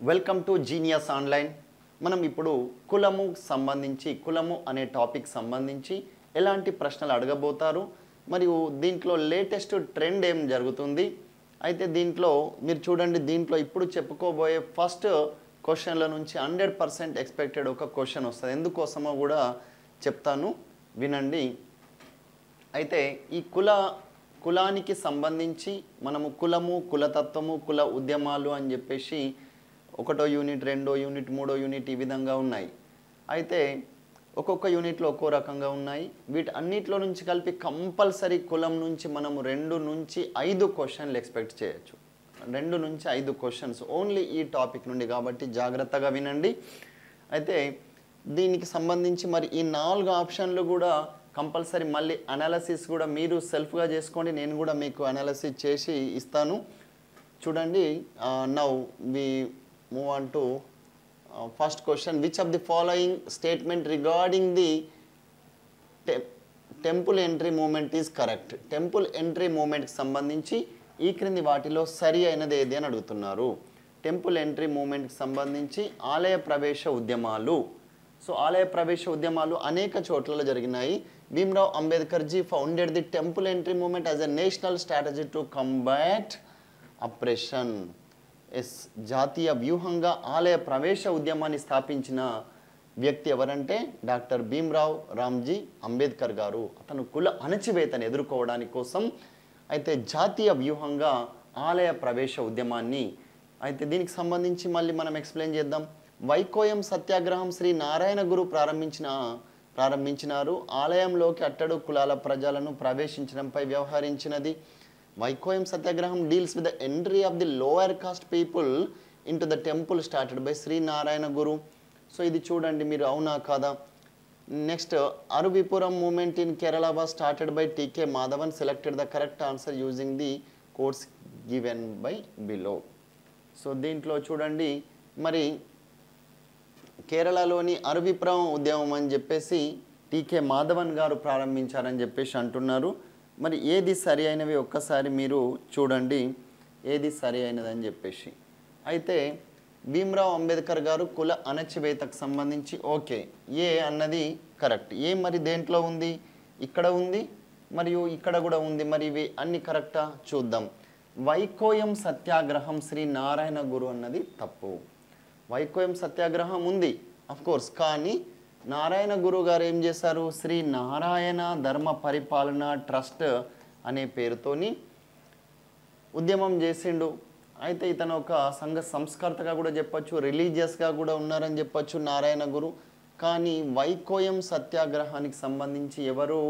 Welcome to genius online. మనం ఇప్పుడు కులము సంబంధించి కులము అనే టాపిక్ సంబంధించి ఎలాంటి ప్రశ్నలు అడగబోతారు మరియు దీంట్లో లేటెస్ట్ ట్రెండ్ ఏం జరుగుతుంది. అయితే దీంట్లో మీరు చూడండి, దీంట్లో ఇప్పుడు చెప్పుకోబోయే ఫస్ట్ క్వశ్చన్ల నుంచి 100% ఎక్స్పెక్టెడ్ ఒక క్వశ్చన్ వస్తుంది. ఎందుకోసమో కూడా చెప్తాను, వినండి. అయితే ఈ కులానికి సంబంధించి మనము కులము, కులతత్వము, కుల ఉద్యమాలు అని చెప్పేసి ఒకటో యూనిట్, రెండో యూనిట్, మూడో యూనిట్ ఈ విధంగా ఉన్నాయి. అయితే ఒక్కొక్క యూనిట్లో ఒక్కో రకంగా ఉన్నాయి. వీటి అన్నిట్లో నుంచి కలిపి కంపల్సరీ కులం నుంచి మనము 2 నుంచి 5 క్వశ్చన్లు ఎక్స్పెక్ట్ చేయొచ్చు. 2 నుంచి 5 క్వశ్చన్స్ ఓన్లీ ఈ టాపిక్ నుండి, కాబట్టి జాగ్రత్తగా వినండి. అయితే దీనికి సంబంధించి మరి ఈ 4 ఆప్షన్లు కూడా కంపల్సరీ మళ్ళీ అనాలసిస్ కూడా మీరు సెల్ఫ్గా చేసుకోండి. నేను కూడా మీకు అనాలసిస్ చేసి ఇస్తాను. చూడండి. Now we move on to first question. Which of the following statement regarding the temple entry movement is correct? Temple entry మూమెంట్కి సంబంధించి ఈ క్రింది వాటిలో సరి అయినది ఏది అని అడుగుతున్నారు. టెంపుల్ ఎంట్రీ మూమెంట్కి సంబంధించి ఆలయ ప్రవేశ ఉద్యమాలు. సో ఆలయ ప్రవేశ ఉద్యమాలు అనేక చోట్లలో జరిగినాయి. Bhimrao Ambedkar ji founded the temple entry movement as a national strategy to combat oppression. జాతీయ వ్యూహంగా ఆలయ ప్రవేశ ఉద్యమాన్ని స్థాపించిన వ్యక్తి ఎవరంటే డాక్టర్ భీమ్రావ్ రామ్జీ అంబేద్కర్ గారు. అతను కుల అణచివేతను ఎదుర్కోవడానికి కోసం అయితే జాతీయ వ్యూహంగా ఆలయ ప్రవేశ ఉద్యమాన్ని, అయితే దీనికి సంబంధించి మళ్ళీ మనం ఎక్స్ప్లెయిన్ చేద్దాం. వైకోయం సత్యాగ్రహం శ్రీ నారాయణ గురు ప్రారంభించినారు. ఆలయంలోకి అట్టడు కులాల ప్రజలను ప్రవేశించడంపై వ్యవహరించినది. Vaikom Satyagraha deals with the entry of the lower caste people in to the temple started by Shri Narayana Guru. So ఇది చూడండి మీరు, అవునా కాదా. Next, Aruvippuram movement in Kerala was started by TK Madhavan. Selected the correct answer using the course given by below. So దీంట్లో చూడండి, మరి కేరళలోని అరువిపురం ఉద్యమం అని చెప్పేసి టీకే మాధవన్ గారు ప్రారంభించారని చెప్పేసి అంటున్నారు. మరి ఏది సరి అయినవి ఒక్కసారి మీరు చూడండి, ఏది సరి అయినదని చెప్పేసి. అయితే భీమ్రావ్ అంబేద్కర్ గారు కుల అణచివేతకు సంబంధించి ఓకే, ఏ అన్నది కరెక్ట్. ఏ మరి దేంట్లో ఉంది? ఇక్కడ ఉంది మరియు ఇక్కడ కూడా ఉంది. మరి ఇవి అన్ని కరెక్టా చూద్దాం. వైకోయం సత్యాగ్రహం శ్రీ నారాయణ గురు అన్నది తప్పు. వైకోయం సత్యాగ్రహం ఉంది కోర్స్, కానీ నారాయణ గురు గారు ఏం చేశారు? శ్రీ నారాయణ ధర్మ పరిపాలన ట్రస్ట్ అనే పేరుతోని ఉద్యమం చేసిండు. అయితే ఇతను ఒక సంఘ సంస్కర్తగా కూడా చెప్పచ్చు, రిలీజియస్గా కూడా ఉన్నారని చెప్పచ్చు నారాయణ గురు. కానీ వైకోయం సత్యాగ్రహానికి సంబంధించి ఎవరు?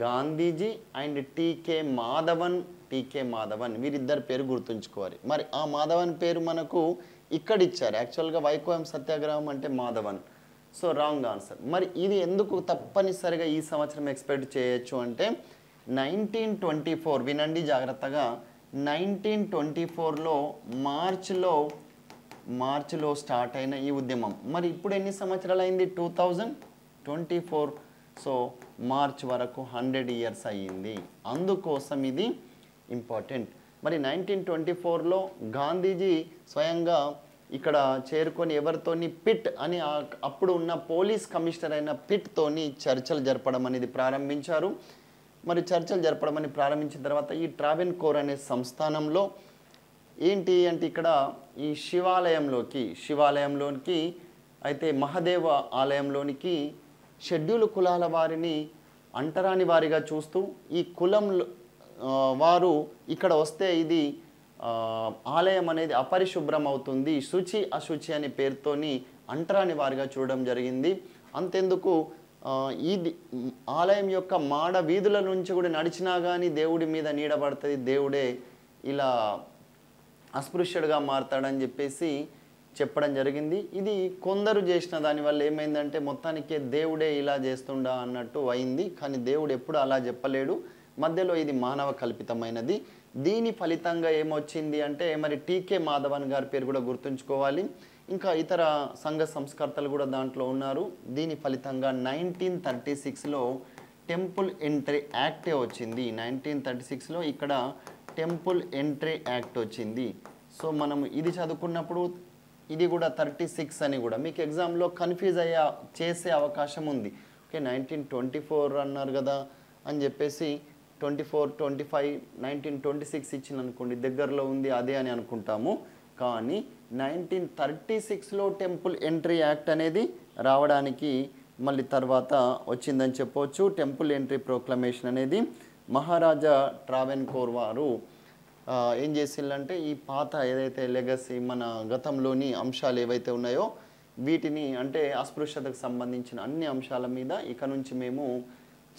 గాంధీజీ అండ్ టీకే మాధవన్ వీరిద్దరి పేరు గుర్తుంచుకోవాలి. మరి ఆ మాధవన్ పేరు మనకు ఇక్కడ ఇచ్చారు. యాక్చువల్గా వైకోయం సత్యాగ్రహం అంటే మాధవన్. So wrong answer. మరి ఇది ఎందుకు తప్పనిసరిగా ఈ సంవత్సరం ఎక్స్పెక్ట్ చేయొచ్చు అంటే 1924, వినండి జాగ్రత్తగా, 1924లో మార్చ్లో స్టార్ట్ అయిన ఈ ఉద్యమం మరి ఇప్పుడు ఎన్ని సంవత్సరాలు అయింది? 2024. సో మార్చ్ వరకు 100 ఇయర్స్ అయ్యింది. అందుకోసం ఇది ఇంపార్టెంట్. మరి 1924లో గాంధీజీ స్వయంగా ఇక్కడ చేరుకొని ఎవరితోని పిట్ అని అప్పుడు ఉన్న పోలీస్ కమిషనర్ అయిన పిట్తోని చర్చలు జరపడం అనేది ప్రారంభించారు. మరి చర్చలు జరపడం అని ప్రారంభించిన తర్వాత ఈ ట్రావెన్కోర్ అనే సంస్థానంలో ఏంటి అంటే ఇక్కడ ఈ శివాలయంలోనికి అయితే మహదేవ ఆలయంలోనికి షెడ్యూల్ కులాల వారిని అంటరాని వారిగా చూస్తూ ఈ కులంలో వారు ఇక్కడ వస్తే ఇది ఆలయం అనేది అపరిశుభ్రం అవుతుంది, శుచి అశుచి అనే పేరుతోని అంటరాని వారిగా చూడడం జరిగింది. అంతెందుకు ఇది ఆలయం యొక్క మాడ వీధుల నుంచి కూడా నడిచినా కానీ దేవుడి మీద నీడబడుతుంది, దేవుడే ఇలా అస్పృశ్యుడిగా మారతాడని చెప్పేసి చెప్పడం జరిగింది. ఇది కొందరు చేసిన దానివల్ల ఏమైందంటే మొత్తానికి దేవుడే ఇలా చేస్తుండా అన్నట్టు అయింది. కానీ దేవుడు ఎప్పుడు అలా చెప్పలేడు. మధ్యలో ఇది మానవ కల్పితమైనది. దీని ఫలితంగా ఏమొచ్చింది అంటే మరి టీకే మాధవన్ గారి పేరు కూడా గుర్తుంచుకోవాలి. ఇంకా ఇతర సంఘ సంస్కర్తలు కూడా దాంట్లో ఉన్నారు. దీని ఫలితంగా 1936లో టెంపుల్ ఎంట్రీ యాక్టే వచ్చింది. 1936లో ఇక్కడ టెంపుల్ ఎంట్రీ యాక్ట్ వచ్చింది. సో మనం ఇది చదువుకున్నప్పుడు ఇది కూడా 36 అని కూడా మీకు ఎగ్జామ్లో కన్ఫ్యూజ్ చేసే అవకాశం ఉంది. ఓకే 1924 అన్నారు కదా అని చెప్పేసి 24, 25, 1926 ఇచ్చింది అనుకోండి, దగ్గరలో ఉంది అదే అని అనుకుంటాము. కానీ 1936లో టెంపుల్ ఎంట్రీ యాక్ట్ అనేది రావడానికి మళ్ళీ తర్వాత వచ్చిందని చెప్పవచ్చు. టెంపుల్ ఎంట్రీ ప్రోక్లమేషన్ అనేది మహారాజా ట్రావెన్కోర్ వారు ఏం చేసిందంటే ఈ పాత ఏదైతే లెగసీ మన గతంలోని అంశాలు ఏవైతే ఉన్నాయో వీటిని అంటే అస్పృశ్యతకు సంబంధించిన అన్ని అంశాల మీద ఇక నుంచి మేము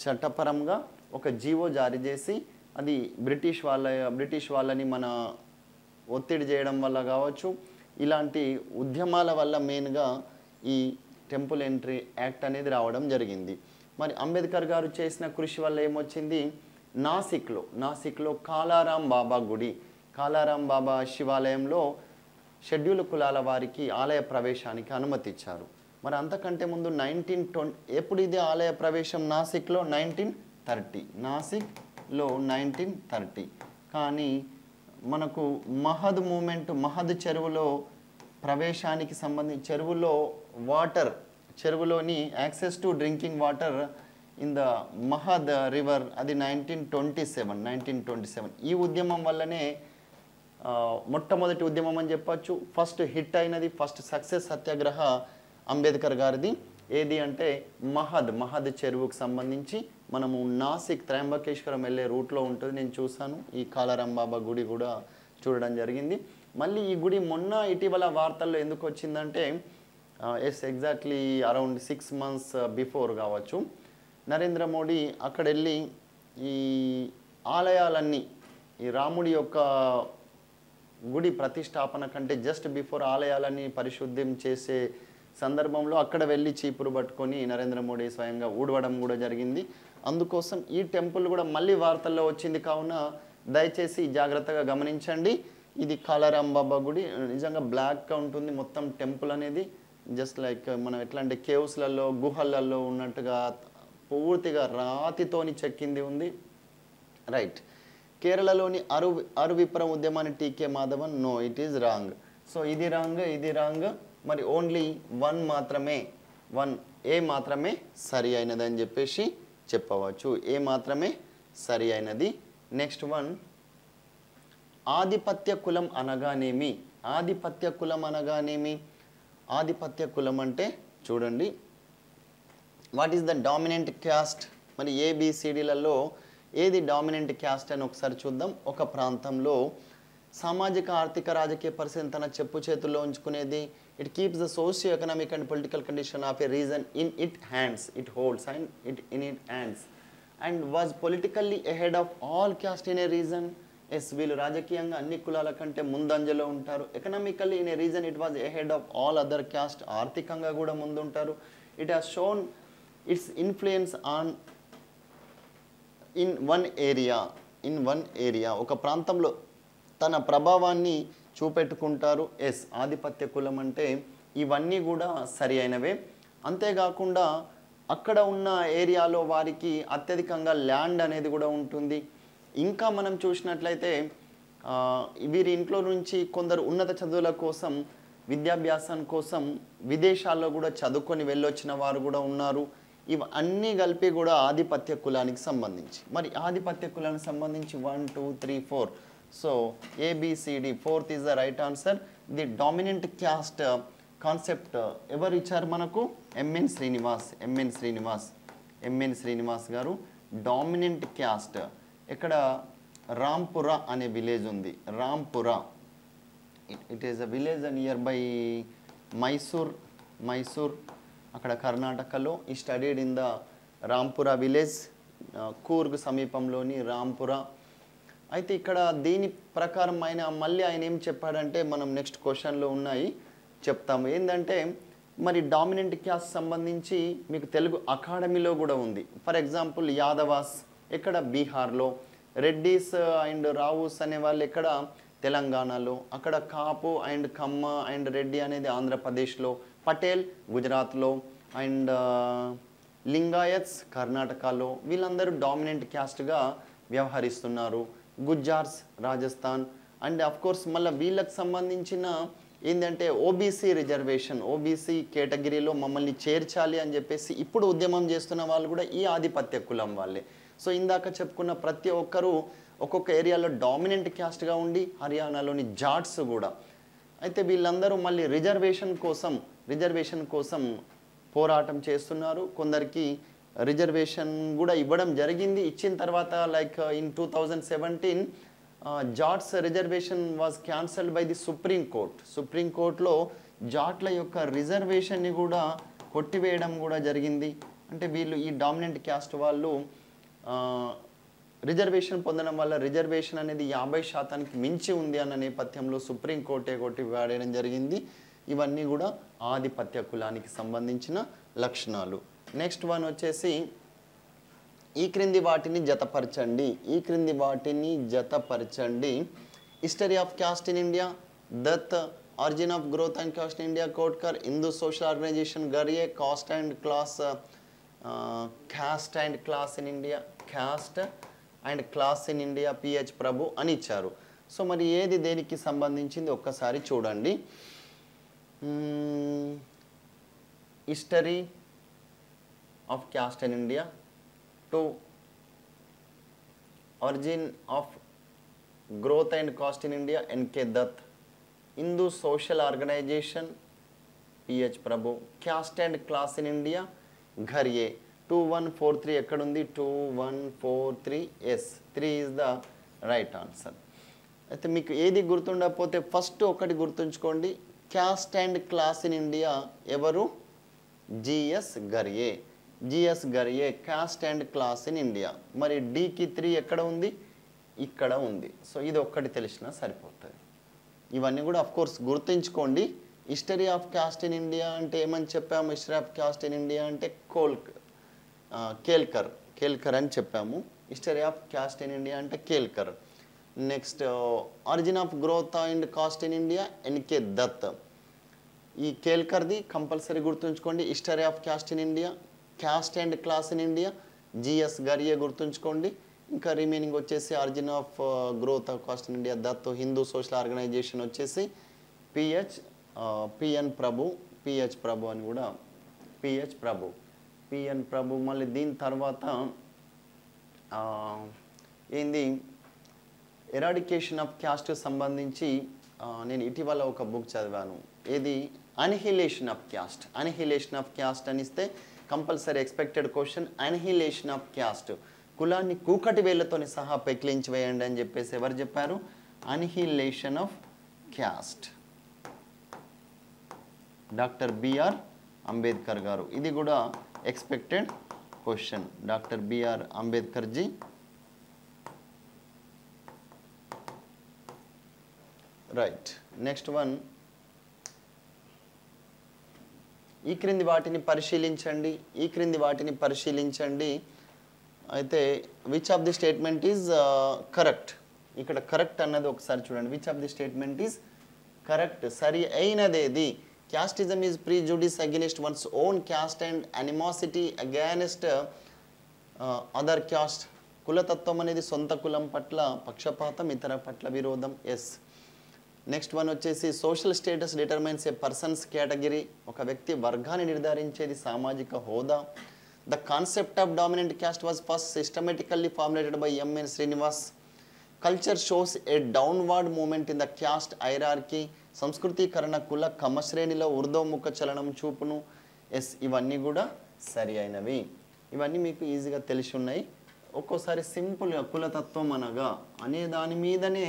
చట్టపరంగా ఒక జీవో జారీ చేసి అది బ్రిటిష్ వాళ్ళని మన ఒత్తిడి చేయడం వల్ల కావచ్చు, ఇలాంటి ఉద్యమాల వల్ల మెయిన్గా ఈ టెంపుల్ ఎంట్రీ యాక్ట్ అనేది రావడం జరిగింది. మరి అంబేద్కర్ గారు చేసిన కృషి వల్ల ఏమొచ్చింది, నాసిక్లో కాలారాం బాబా గుడి, కాలారాం బాబా శివాలయంలో షెడ్యూల్ కులాల వారికి ఆలయ ప్రవేశానికి అనుమతి ఇచ్చారు. మరి అంతకంటే ముందు 1920 ఎప్పుడు ఇది ఆలయ ప్రవేశం నాసిక్లో 1930, నాసిక్లో 1930. కానీ మనకు మహద్ మూమెంట్, మహద్ చెరువులో ప్రవేశానికి సంబంధించి చెరువులోని access to drinking water in the Mahad river అది 1927. ఈ ఉద్యమం వల్లనే మొట్టమొదటి ఉద్యమం అని చెప్పచ్చు. ఫస్ట్ హిట్ అయినది, ఫస్ట్ సక్సెస్ సత్యాగ్రహ అంబేద్కర్ గారిది. ఏది అంటే మహద్ చెరువుకు సంబంధించి మనము నాసిక్ త్రయంబకేశ్వరం వెళ్ళే రూట్లో ఉంటుంది, నేను చూశాను. ఈ కాలారాం బాబా గుడి కూడా చూడడం జరిగింది. మళ్ళీ ఈ గుడి మొన్న ఇటీవల వార్తల్లో ఎందుకు వచ్చిందంటే ఎగ్జాక్ట్లీ అరౌండ్ 6 months బిఫోర్ కావచ్చు, నరేంద్ర మోడీ అక్కడ వెళ్ళి ఈ ఆలయాలన్నీ ఈ రాముడి యొక్క గుడి ప్రతిష్టాపన కంటే జస్ట్ బిఫోర్ ఆలయాలన్నీ పరిశుద్ధం చేసే సందర్భంలో అక్కడ వెళ్ళి చీపురు పట్టుకొని నరేంద్ర మోడీ స్వయంగా ఊడవడం కూడా జరిగింది. అందుకోసం ఈ టెంపుల్ కూడా మళ్ళీ వార్తల్లో వచ్చింది. కావున దయచేసి జాగ్రత్తగా గమనించండి. ఇది కాలారాం బాబా గుడి నిజంగా బ్లాక్గా ఉంటుంది మొత్తం టెంపుల్ అనేది, జస్ట్ లైక్ మనం ఎట్లా అంటే కేవ్స్లలో గుహలలో ఉన్నట్టుగా పూర్తిగా రాతితోని చెక్కింది ఉంది. రైట్. కేరళలోని అరువిప్రం ఉద్యమాన్ని TK Madhavan, no it is wrong. So ఇది రాంగ్. మరి ఓన్లీ 1 ఏ మాత్రమే సరి అయినది అని చెప్పేసి చెప్పవచ్చు. ఏ మాత్రమే సరి అయినది. నెక్స్ట్ వన్, ఆధిపత్య కులం అనగానేమి? ఆధిపత్య కులం అంటే చూడండి, what is the dominant caste? మరి ఏబిసిడిలలో ఏది డామినెంట్ క్యాస్ట్ అని ఒకసారి చూద్దాం. ఒక ప్రాంతంలో సామాజిక ఆర్థిక రాజకీయ పరిస్థితిని తన చెప్పు చేతుల్లో ఉంచుకునేది. It keeps the socio economic and political condition of a region in it holds and was politically ahead of all caste in a region. Yes, వీళ్ళు రాజకీయంగా అన్ని కులాల కంటే ముందంజలో ఉంటారు. Economically in a region it was ahead of all other caste, ఆర్థికంగా కూడా ముందుంటారు. It has shown its influence on in one area ఒక ప్రాంతంలో తన ప్రభావాన్ని చూపెట్టుకుంటారు. ఎస్, ఆధిపత్య కులం అంటే ఇవన్నీ కూడా సరి అయినవే. అంతేకాకుండా అక్కడ ఉన్న ఏరియాలో వారికి అత్యధికంగా ల్యాండ్ అనేది కూడా ఉంటుంది. ఇంకా మనం చూసినట్లయితే వీరి ఇంట్లో నుంచి కొందరు ఉన్నత చదువుల కోసం, విద్యాభ్యాసం కోసం విదేశాల్లో కూడా చదువుకొని వెళ్ళొచ్చిన వారు కూడా ఉన్నారు. ఇవన్నీ కలిపి కూడా ఆధిపత్య కులానికి సంబంధించి. మరి ఆధిపత్య కులానికి సంబంధించి 1, 2, 3, 4. So ABCD 4th is the right answer. The dominant caste concept ఎవరు ఇచ్చారు మనకు? ఎంఎన్ శ్రీనివాస్ గారు. డామినెంట్ క్యాస్ట్ ఇక్కడ రాంపురా అనే విలేజ్ ఉంది. Rampura, it is a village near by Mysore అక్కడ కర్ణాటకలో. ఈ studied in the Rampura village, Coorg సమీపంలోని రాంపురా. అయితే ఇక్కడ దీని ప్రకారం మళ్ళీ ఆయన ఏం చెప్పాడంటే, మనం నెక్స్ట్ క్వశ్చన్లో ఉన్నాయి చెప్తాము. ఏంటంటే మరి డామినెంట్ క్యాస్ట్ సంబంధించి మీకు తెలుగు అకాడమీలో కూడా ఉంది. ఫర్ ఎగ్జాంపుల్ యాదవాస్ ఎక్కడ? బీహార్లో. రెడ్డీస్ అండ్ రావుస్ అనే వాళ్ళు ఎక్కడ? తెలంగాణలో. అక్కడ కాపు అండ్ కమ్మ అండ్ రెడ్డి అనేది ఆంధ్రప్రదేశ్లో. పటేల్ గుజరాత్లో అండ్ లింగాయత్స్ కర్ణాటకలో. వీళ్ళందరూ డామినెంట్ క్యాస్ట్గా వ్యవహరిస్తున్నారు. Gujjars Rajasthan. And of course మళ్ళీ వీళ్ళకి సంబంధించిన ఏంటంటే ఓబీసీ రిజర్వేషన్, ఓబీసీ కేటగిరీలో మమ్మల్ని చేర్చాలి అని చెప్పేసి ఇప్పుడు ఉద్యమం చేస్తున్న వాళ్ళు కూడా ఈ ఆధిపత్య కులం వాళ్ళే. సో ఇందాక చెప్పుకున్న ప్రతి ఒక్కరూ ఒక్కొక్క ఏరియాలో డామినెంట్ క్యాస్ట్గా ఉండి, హర్యానాలోని జాట్స్ కూడా. అయితే వీళ్ళందరూ మళ్ళీ రిజర్వేషన్ కోసం పోరాటం చేస్తున్నారు. కొందరికి రిజర్వేషన్ కూడా ఇవ్వడం జరిగింది. ఇచ్చిన తర్వాత like in 2017 Jats reservation was cancelled by the సుప్రీంకోర్టులో జాట్ల యొక్క రిజర్వేషన్ని కూడా కొట్టివేయడం కూడా జరిగింది. అంటే వీళ్ళు ఈ డామినెంట్ క్యాస్ట్ వాళ్ళు రిజర్వేషన్ పొందడం వల్ల రిజర్వేషన్ అనేది 50% మించి ఉంది అన్న నేపథ్యంలో సుప్రీంకోర్టే కొట్టివేయడం జరిగింది. ఇవన్నీ కూడా ఆధిపత్య కులానికి సంబంధించిన లక్షణాలు. నెక్స్ట్ వన్ వచ్చేసి ఈ క్రింది వాటిని జతపరచండి. History of caste in India, Dutt, origin of growth and caste in India, Ketkar, Hindu social organization, Ghurye, caste and class in India, PH Prabhu అని ఇచ్చారు. సో మరి ఏది దేనికి సంబంధించింది ఒక్కసారి చూడండి. History of caste in India, 2 origin of growth and caste in India, NK Dutt, Hindu social organization, PH Prabhu, caste and class in India, Ghurye. 2143 ఎక్కడుంది? 2143 yes, 3 is the right answer. అయితే మీకు ఏది గుర్తుండకపోతే ఫస్ట్ ఒకటి గుర్తుంచుకోండి, caste and class in India ఎవరు? GS Ghurye, caste and class in India. మరి డికి 3 ఎక్కడ ఉంది? ఇక్కడ ఉంది. సో ఇది ఒక్కటి తెలిసినా సరిపోతుంది. ఇవన్నీ కూడా అఫ్ కోర్స్ గుర్తుంచుకోండి. History of caste in India అంటే ఏమని చెప్పాము? History of caste in India అంటే కేల్కర్ అని చెప్పాము. History of caste in India అంటే Ketkar. Next origin of growth and caste in India, NK Dutt. ఈ కేల్కర్ది కంపల్సరీ గుర్తుంచుకోండి. History of caste in India, caste and class in India, GS Ghurye గుర్తుంచుకోండి. ఇంకా remaining వచ్చేసి origin of growth of caste in India, Dutt. Hindu social organisation వచ్చేసి PN ప్రభు అని కూడా, PN ప్రభు. మళ్ళీ దీని తర్వాత ఏంది, ఎరాడికేషన్ ఆఫ్ క్యాస్ట్ సంబంధించి నేను ఇటీవల ఒక బుక్ చదివాను. ఏది? అనిహిలేషన్ ఆఫ్ క్యాస్ట్ అని ఇస్తే compulsory expected question, annihilation of caste, కులాన్ని కూకటి వేళ్లతోని సహా పెకిలించి వేయండి అని చెప్పేసి ఎవరు చెప్పారు? Annihilation of caste, doctor BR Ambedkar గారు. ఇది కూడా expected question, doctor BR Ambedkar ji. Right. Next one, ఈ క్రింది వాటిని పరిశీలించండి. అయితే which of the statement is correct? ఇక్కడ కరెక్ట్ అన్నది ఒకసారి చూడండి. Which of the statement is correct? సరి అయినదేది? Casteism is prejudice against one's own caste and animosity against other caste. కులతత్వం అనేది సొంత కులం పట్ల పక్షపాతం, ఇతర పట్ల విరోధం. ఎస్. నెక్స్ట్ వన్ వచ్చేసి social status determines a person's category. ఒక వ్యక్తి వర్గాన్ని నిర్ధారించేది సామాజిక హోదా. The concept of dominant caste was first systematically formulated by MN Srinivas. Culture shows a downward movement in the caste hierarchy. సంస్కృతీకరణ కుల కమశ్రేణిలో ఊర్ధ్వముఖ చలనం చూపును. ఎస్, ఇవన్నీ కూడా సరి అయినవి. ఇవన్నీ మీకు ఈజీగా తెలిసి ఉన్నాయి. ఒక్కోసారి సింపుల్గా కులతత్వం అనగా అనే దాని మీదనే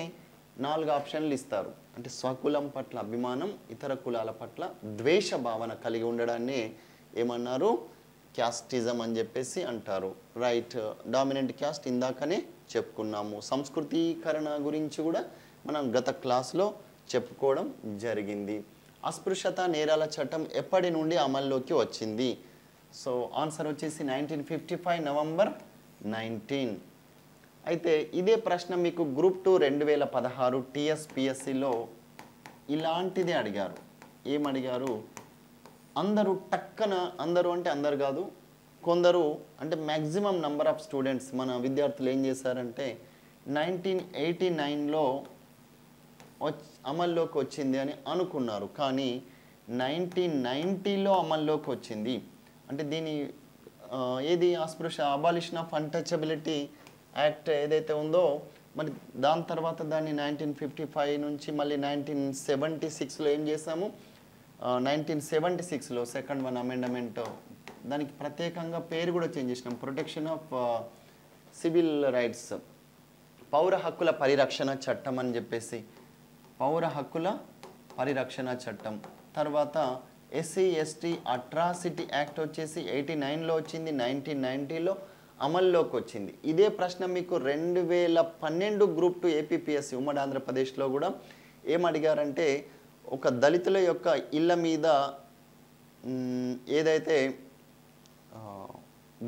4 ఆప్షన్లు ఇస్తారు. అంటే స్వకులం పట్ల అభిమానం, ఇతర కులాల పట్ల ద్వేష భావన కలిగి ఉండడాన్ని ఏమన్నారు? క్యాస్టిజం అని చెప్పేసి అంటారు. రైట్. డామినెంట్ క్యాస్ట్ ఇందాకనే చెప్పుకున్నాము. సంస్కృతీకరణ గురించి కూడా మనం గత క్లాస్లో చెప్పుకోవడం జరిగింది. అస్పృశ్యత నేరాల చట్టం ఎప్పటి నుండి అమల్లోకి వచ్చింది? సో ఆన్సర్ వచ్చేసి 1955 నవంబర్ 19. అయితే ఇదే ప్రశ్న మీకు గ్రూప్ 2 2016 టీఎస్పిఎస్సిలో ఇలాంటిదే అడిగారు. ఏమడిగారు? అందరూ టక్కన, అందరూ అంటే అందరు కాదు, కొందరు అంటే మ్యాక్సిమం నెంబర్ ఆఫ్ స్టూడెంట్స్ మన విద్యార్థులు ఏం చేశారంటే 1989లో అమల్లోకి వచ్చింది అని అనుకున్నారు. కానీ 1990లో అమల్లోకి వచ్చింది. అంటే దీని ఏది అస్పృశ్య అబాలిషన్ ఆఫ్ అన్టచబిలిటీ యాక్ట్ ఏదైతే ఉందో మరి దాని తర్వాత దాన్ని 1955 నుంచి మళ్ళీ 1976లో ఏం చేసాము, 1976లో సెకండ్ వన్ అమెండమెంట్, దానికి ప్రత్యేకంగా పేరు కూడా చేంజ్ చేసినాం, ప్రొటెక్షన్ ఆఫ్ సివిల్ రైట్స్, పౌర హక్కుల పరిరక్షణ చట్టం అని చెప్పేసి, పౌర హక్కుల పరిరక్షణ చట్టం. తర్వాత ఎస్సీ ఎస్టీ అట్రాసిటీ యాక్ట్ వచ్చేసి 89లో వచ్చింది, 1990లో అమల్లోకి వచ్చింది. ఇదే ప్రశ్న మీకు 2012 గ్రూప్ 2 ఏపీపీఎస్సీ ఉమ్మడి ఆంధ్రప్రదేశ్లో కూడా ఏమడిగారంటే, ఒక దళితుల యొక్క ఇళ్ళ మీద ఏదైతే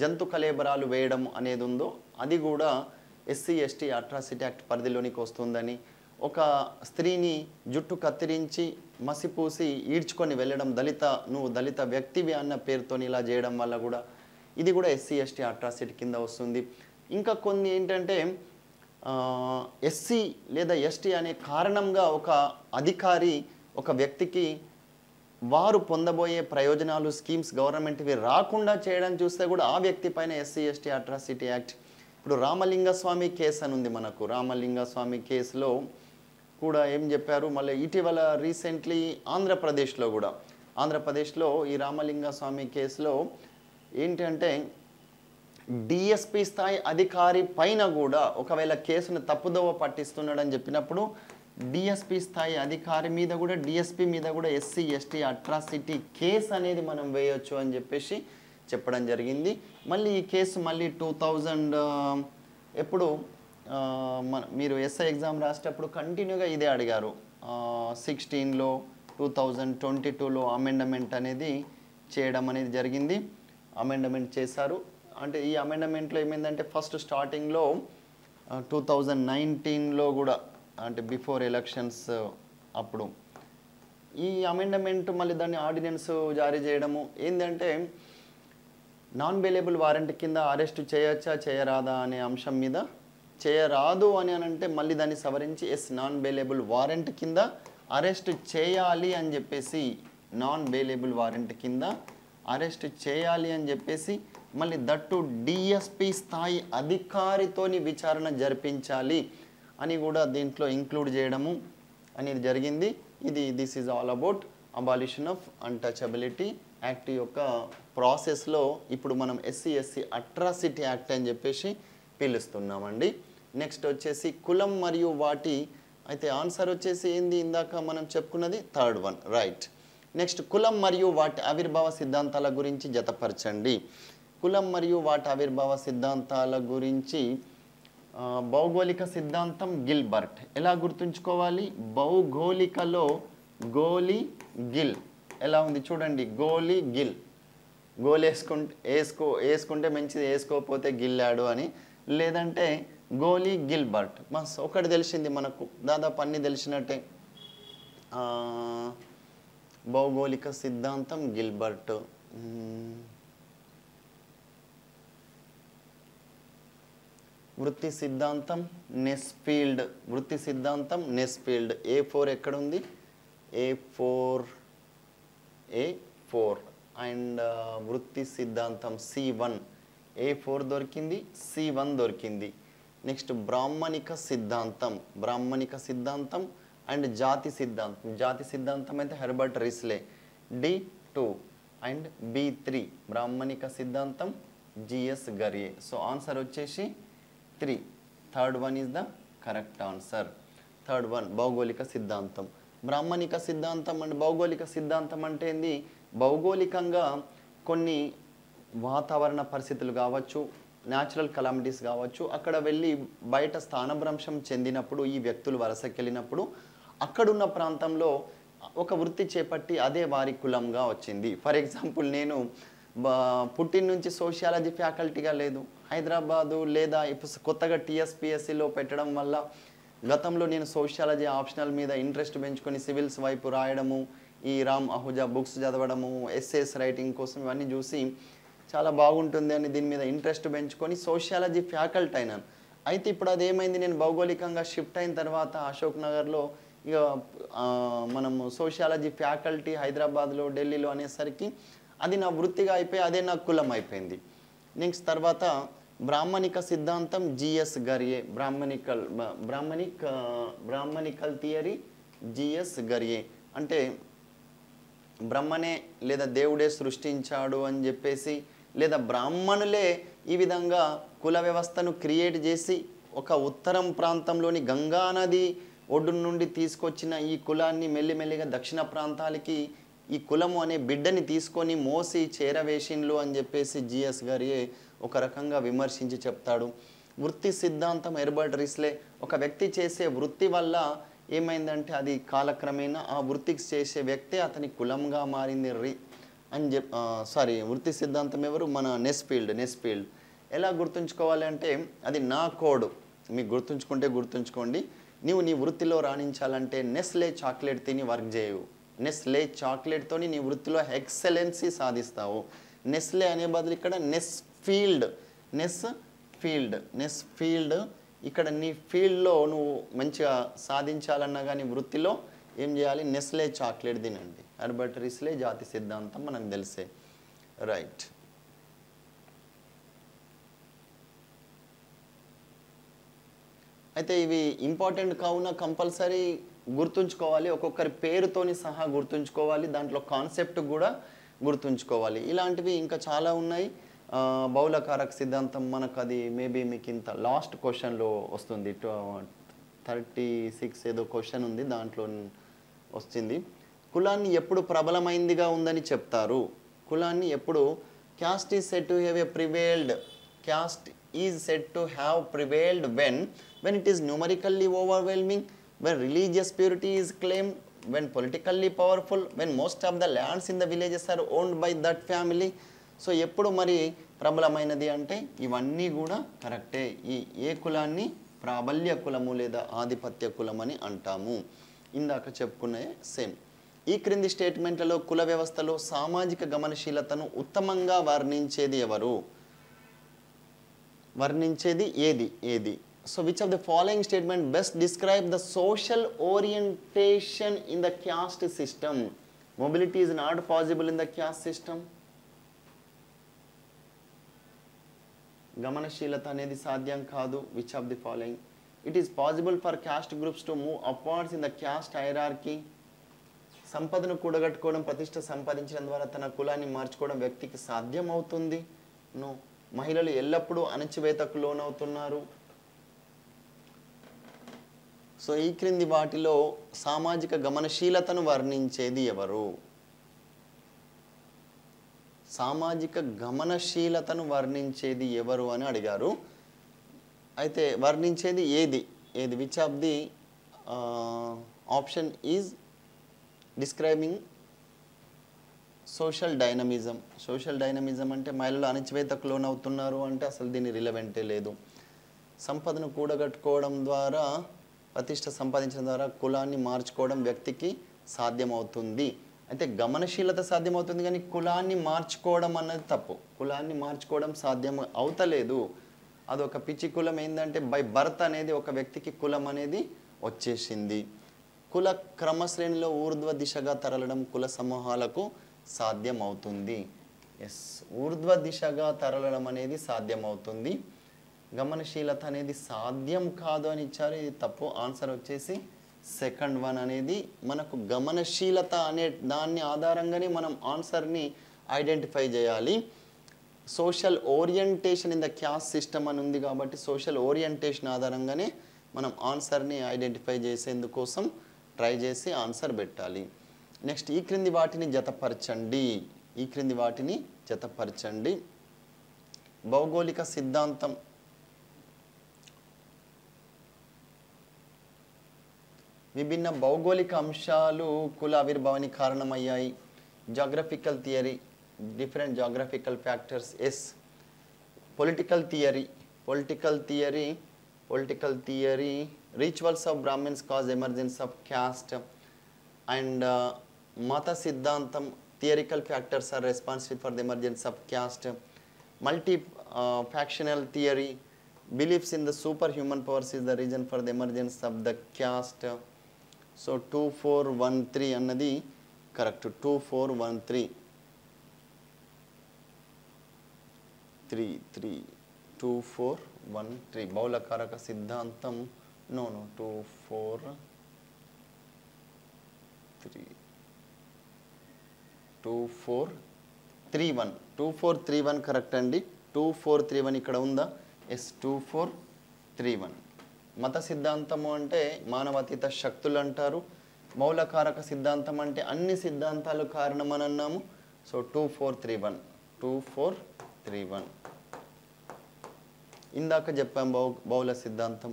జంతు కలేబరాలు వేయడం అనేది ఉందో అది కూడా ఎస్సీ ఎస్టీ అట్రాసిటీ యాక్ట్ పరిధిలోనికి వస్తుందని, ఒక స్త్రీని జుట్టు కత్తిరించి మసిపూసి ఈడ్చుకొని వెళ్ళడం, నువ్వు దళిత వ్యక్తివి అన్న పేరుతో ఇలా చేయడం వల్ల కూడా ఇది కూడా ఎస్సీ ఎస్టీ అట్రాసిటీ కింద వస్తుంది. ఇంకా కొన్ని ఏంటంటే ఎస్సీ లేదా ఎస్టీ అనే కారణంగా ఒక అధికారి ఒక వ్యక్తికి వారు పొందబోయే ప్రయోజనాలు స్కీమ్స్ గవర్నమెంట్వి రాకుండా చేయడం చూస్తే కూడా ఆ వ్యక్తి పైన ఎస్సీ ఎస్టీ అట్రాసిటీ యాక్ట్. ఇప్పుడు రామలింగస్వామి కేసు అని ఉంది మనకు. రామలింగస్వామి కేసులో కూడా ఏం చెప్పారు, మళ్ళీ ఇటీవల రీసెంట్లీ ఆంధ్రప్రదేశ్లో ఈ రామలింగస్వామి కేసులో ఏంటంటే డిఎస్పి స్థాయి అధికారి పైన కూడా ఒకవేళ కేసును తప్పుదోవ పట్టిస్తున్నాడని చెప్పినప్పుడు డిఎస్పి స్థాయి అధికారి మీద కూడా డిఎస్పి మీద కూడా ఎస్సీ ఎస్టీ అట్రాసిటీ కేసు అనేది మనం వేయొచ్చు అని చెప్పేసి చెప్పడం జరిగింది. మళ్ళీ ఈ కేసు మళ్ళీ 2000 ఎప్పుడు మీరు ఎస్ఐ ఎగ్జామ్ రాసేటప్పుడు కంటిన్యూగా ఇదే అడిగారు. 16లో 2022లో అమెండమెంట్ అనేది చేయడం అనేది జరిగింది. అమెండమెంట్ చేశారు. అంటే ఈ అమెండమెంట్లో ఏమైందంటే ఫస్ట్ స్టార్టింగ్లో 2019లో కూడా అంటే బిఫోర్ ఎలక్షన్స్ అప్పుడు ఈ అమెండమెంట్ మళ్ళీ దాన్ని ఆర్డినెన్స్ జారీ చేయడము ఏంటంటే నాన్ బెయిలబుల్ వారెంట్ కింద అరెస్ట్ చేయొచ్చా చేయరాదా అనే అంశం మీద చేయరాదు అని అంటే మళ్ళీ దాన్ని సవరించి నాన్ బెయిలబుల్ వారెంట్ కింద అరెస్ట్ చేయాలి అని చెప్పేసి, నాన్ బెయిలబుల్ వారెంట్ కింద అరెస్ట్ చేయాలి అని చెప్పేసి మళ్ళీ దట్టు డిఎస్పి స్థాయి అధికారితోని విచారణ జరిపించాలి అని కూడా దీంట్లో ఇంక్లూడ్ చేయడము అనేది జరిగింది. This is all about abolition of untouchability act యొక్క ప్రాసెస్లో ఇప్పుడు మనం ఎస్సీ ఎస్సీ అట్రాసిటీ యాక్ట్ అని చెప్పేసి పిలుస్తున్నామండి. నెక్స్ట్ వచ్చేసి కులం మరియు వాటి, అయితే ఆన్సర్ వచ్చేసి ఏంది ఇందాక మనం చెప్పుకున్నది థర్డ్ వన్, రైట్. నెక్స్ట్ కులం మరియు వాటి ఆవిర్భావ సిద్ధాంతాల గురించి జతపరచండి. కులం మరియు వాటి ఆవిర్భావ సిద్ధాంతాల గురించి భౌగోళిక సిద్ధాంతం గిల్బర్ట్. ఎలా గుర్తుంచుకోవాలి, భౌగోళికలో గోలి గిల్ ఎలా ఉంది చూడండి, గోలి గిల్, గోల్ వేసుకుంటే మంచిది, వేసుకోకపోతే గిల్లాడు అని, లేదంటే గోలి గిల్బర్ట్. ఒకటి తెలిసింది మనకు, దాదాపు అన్ని తెలిసినట్టే. భౌగోళిక సిద్ధాంతం గిల్బర్ట్, వృత్తి సిద్ధాంతం నెస్ఫీల్డ్, వృత్తి సిద్ధాంతం నెస్ఫీల్డ్. A4 ఎక్కడుంది, A4 అండ్ వృత్తి సిద్ధాంతం C1, A4 దొరికింది, C1 దొరికింది. నెక్స్ట్ బ్రాహ్మణిక సిద్ధాంతం అండ్ జాతి సిద్ధాంతం అయితే Herbert Risley, D2 and B3 బ్రాహ్మణిక సిద్ధాంతం GS గరియే. సో ఆన్సర్ వచ్చేసి 3, third one is the correct answer. Third one భౌగోళిక సిద్ధాంతం. బ్రాహ్మణిక సిద్ధాంతం అండ్ భౌగోళిక సిద్ధాంతం అంటే ఏంది, భౌగోళికంగా కొన్ని వాతావరణ పరిస్థితులు కావచ్చు, న్యాచురల్ కలామిటీస్ కావచ్చు, అక్కడ వెళ్ళి బయట స్థానభ్రంశం చెందినప్పుడు ఈ వ్యక్తులు వలసకెళ్ళినప్పుడు అక్కడున్న ప్రాంతంలో ఒక వృత్తి చేపట్టి అదే వారి కులంగా వచ్చింది. ఫర్ ఎగ్జాంపుల్ నేను పుట్టిన నుంచి సోషియాలజీ ఫ్యాకల్టీగా లేదు, హైదరాబాదు లేదా కొత్తగా టీఎస్పీఎస్సీలో పెట్టడం వల్ల గతంలో నేను సోషియాలజీ ఆప్షనల్ మీద ఇంట్రెస్ట్ పెంచుకొని సివిల్స్ వైపు రాయడము, ఈ రామ్ అహుజా బుక్స్ చదవడము, ఎస్ఏస్ రైటింగ్ కోసం ఇవన్నీ చూసి చాలా బాగుంటుంది అని దీని మీద ఇంట్రెస్ట్ పెంచుకొని సోషియాలజీ ఫ్యాకల్టీ అయినాను. అయితే ఇప్పుడు అది ఏమైంది, నేను భౌగోళికంగా షిఫ్ట్ అయిన తర్వాత అశోక్ నగర్లో ఇక మనము సోషియాలజీ ఫ్యాకల్టీ హైదరాబాద్లో ఢిల్లీలో అనేసరికి అది నా వృత్తిగా అయిపోయి అదే నా కులం అయిపోయింది. నెక్స్ట్ తర్వాత బ్రాహ్మణిక సిద్ధాంతం జిఎస్ గరియే, బ్రాహ్మణికల్ థియరీ జిఎస్ గరియే. అంటే బ్రహ్మనే లేదా దేవుడే సృష్టించాడు అని చెప్పేసి, లేదా బ్రాహ్మణులే ఈ విధంగా కుల వ్యవస్థను క్రియేట్ చేసి ఒక ఉత్తరం ప్రాంతంలోని గంగా నది ఒడ్డు నుండి తీసుకొచ్చిన ఈ కులాన్ని మెల్లిమెల్లిగా దక్షిణ ప్రాంతాలకి ఈ కులము అనే బిడ్డని తీసుకొని మోసి చేరవేషిన్లు అని చెప్పేసి జిఎస్ గారియే ఒక రకంగా విమర్శించి చెప్తాడు. వృత్తి సిద్ధాంతం హెర్బర్ట్ రిస్లే, ఒక వ్యక్తి చేసే వృత్తి వల్ల ఏమైందంటే అది కాలక్రమేణా ఆ వృత్తికి చేసే వ్యక్తే అతని కులంగా మారింది అని వృత్తి సిద్ధాంతం ఎవరు? మన నెస్ఫీల్డ్. ఎలా గుర్తుంచుకోవాలి అంటే అది నా కోడ్. మీకు గుర్తుంచుకోండి. నీవు నీ వృత్తిలో రాణించాలంటే నెస్లే చాక్లెట్ తిని వర్క్ చేయవు. నెస్లే చాక్లెట్తోని నీ వృత్తిలో ఎక్సలెన్సీ సాధిస్తావు. నెస్లే అనే బదులు ఇక్కడ నెస్ఫీల్డ్ ఇక్కడ నీ ఫీల్డ్లో నువ్వు మంచిగా సాధించాలన్నా కానీ వృత్తిలో ఏం చేయాలి? నెస్లే చాక్లెట్ తినండి. హెర్బర్ట్ రిస్లే జాతి సిద్ధాంతం మనకు తెలిసే. రైట్. అయితే ఇవి ఇంపార్టెంట్ కావున కంపల్సరీ గుర్తుంచుకోవాలి. ఒక్కొక్కరి పేరుతోని సహా గుర్తుంచుకోవాలి. దాంట్లో కాన్సెప్ట్ కూడా గుర్తుంచుకోవాలి. ఇలాంటివి ఇంకా చాలా ఉన్నాయి. బహుళకారక సిద్ధాంతం మనకు అది మేబీ మీకు ఇంత లాస్ట్ క్వశ్చన్లో వస్తుంది. 36 ఏదో క్వశ్చన్ ఉంది, దాంట్లో వస్తుంది. కులాన్ని ఎప్పుడు ప్రబలమైందిగా ఉందని చెప్తారు? కులాన్ని ఎప్పుడు caste is said to have prevailed. Caste is said to have prevailed when it is numerically overwhelming, when religious purity is claimed, when politically powerful, when most of the lands in the villages are owned by that family. So ఎప్పుడు మరి ప్రబలమైనది అంటే ఇవన్నీ కూడా కరెక్టే. ఏ కులాన్ని ప్రాబల్య కులము లేదా ఆధిపత్య కులం అని అంటాము. ఇందాక చెప్పుకునే సేమ్. ఈ క్రింది స్టేట్మెంట్లలో కుల వ్యవస్థలో సామాజిక గమనశీలతను ఉత్తమంగా వర్ణించేది ఎవరు? ఏది? So which of the following statement best describe the social orientation in the caste system? Mobility is not possible in the caste system. గమనశీలత అనేది సాధ్యం కాదు. Which of the following? It is possible for caste groups to move upwards in the caste hierarchy. సంపదను కూడగట్టుకోవడం, ప్రతిష్ట సంపాదించడం ద్వారా తన కులాన్ని మార్చుకోవడం వ్యక్తికి సాధ్యం అవుతుంది. నో. మహిళలు ఎల్లప్పుడూ అణచివేతకు లోనవుతున్నారు. సో ఈ క్రింది వాటిలో సామాజిక గమనశీలతను వర్ణించేది ఎవరు? సామాజిక గమనశీలతను వర్ణించేది ఎవరు అని అడిగారు. అయితే వర్ణించేది ఏది? Which of the option is describing social dynamism. Social dynamism అంటే మహిళలు అణచివేతకు లోనవుతున్నారు అంటే అసలు దీని రిలవెంటే లేదు. సంపదను కూడగట్టుకోవడం ద్వారా, ప్రతిష్ట సంపాదించడం ద్వారా కులాన్ని మార్చుకోవడం వ్యక్తికి సాధ్యమవుతుంది. అయితే గమనశీలత సాధ్యమవుతుంది కానీ కులాన్ని మార్చుకోవడం అన్నది తప్పు. కులాన్ని మార్చుకోవడం సాధ్యం అవుతలేదు. అదొక పిచ్చి కులం. ఏంటంటే బై బర్త్ అనేది ఒక వ్యక్తికి కులం అనేది వచ్చేసింది. కుల క్రమశ్రేణిలో ఊర్ధ్వ దిశగా తరలడం కుల సమూహాలకు సాధ్యమవుతుంది. ఊర్ధ్వ దిశగా తరలడం అనేది సాధ్యమవుతుంది. గమనశీలత అనేది సాధ్యం కాదు అని ఇచ్చారు. ఇది తప్పు. ఆన్సర్ వచ్చేసి సెకండ్ వన్ అనేది మనకు గమనశీలత అనే దాన్ని ఆధారంగానే మనం ఆన్సర్ని ఐడెంటిఫై చేయాలి. Social orientation in the caste system అని ఉంది కాబట్టి సోషల్ ఓరియంటేషన్ ఆధారంగానే మనం ఆన్సర్ని ఐడెంటిఫై చేసేందుకోసం ట్రై చేసి ఆన్సర్ పెట్టాలి. నెక్స్ట్ ఈ క్రింది వాటిని జతపరచండి. భౌగోళిక సిద్ధాంతం. విభిన్న భౌగోళిక అంశాలు కుల ఆవిర్భావానికి కారణమయ్యాయి. Geographical theory, different geographical factors. Political theory rituals of Brahmins cause emergence of caste. And mata siddhantam, theoretical factors are responsible for the emergence of caste. Multi-factional theory, beliefs in the superhuman powers is the reason for the emergence of the caste. So 2413 అన్నది correct. 2413 2413 బహుళకారక సిద్ధాంతం. No 2431 correct అండి. 2431 ఇక్కడ ఉందా? Yes, 2431. మత సిద్ధాంతము అంటే మానవాతీత శక్తులు అంటారు. మౌలకారక సిద్ధాంతం అంటే అన్ని సిద్ధాంతాలు కారణం అని అన్నాము. సో 2431. ఇందాక చెప్పాం బౌల సిద్ధాంతం.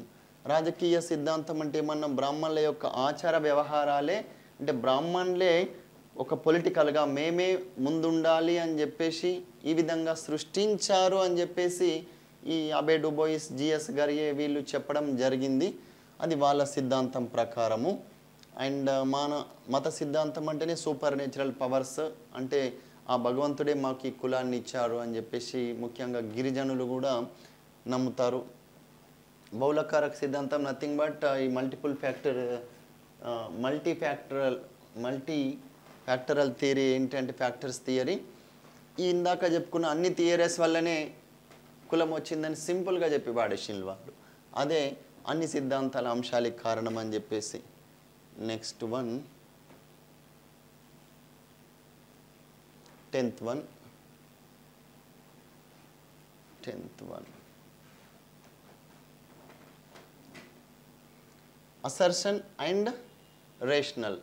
రాజకీయ సిద్ధాంతం అంటే ఏమన్నా బ్రాహ్మణుల యొక్క ఆచార వ్యవహారాలే, అంటే బ్రాహ్మణులే ఒక పొలిటికల్గా మేమే ముందుండాలి అని చెప్పేసి ఈ విధంగా సృష్టించారు అని చెప్పేసి ఈ అబే డుబోయిస్, జిఎస్ గరియే వీళ్ళు చెప్పడం జరిగింది. అది వాళ్ళ సిద్ధాంతం ప్రకారము. అండ్ మత సిద్ధాంతం అంటేనే సూపర్ నేచురల్ పవర్స్, అంటే ఆ భగవంతుడే మాకు ఈ కులాన్ని ఇచ్చారు అని చెప్పేసి ముఖ్యంగా గిరిజనులు కూడా నమ్ముతారు. బహుళకారక సిద్ధాంతం నథింగ్ బట్ ఈ మల్టీ ఫ్యాక్టరల్ థియరీ. ఏంటంటే ఫ్యాక్టర్స్ థియరీ. ఈ ఇందాక చెప్పుకున్న అన్ని థియరీస్ వల్లనే కులం వచ్చిందని సింపుల్గా చెప్పి పాడేసిండ్రు వాళ్ళు. అదే అన్ని సిద్ధాంతాల అంశాలకు కారణం అని చెప్పేసి. Next one 10th one. Assertion and rational.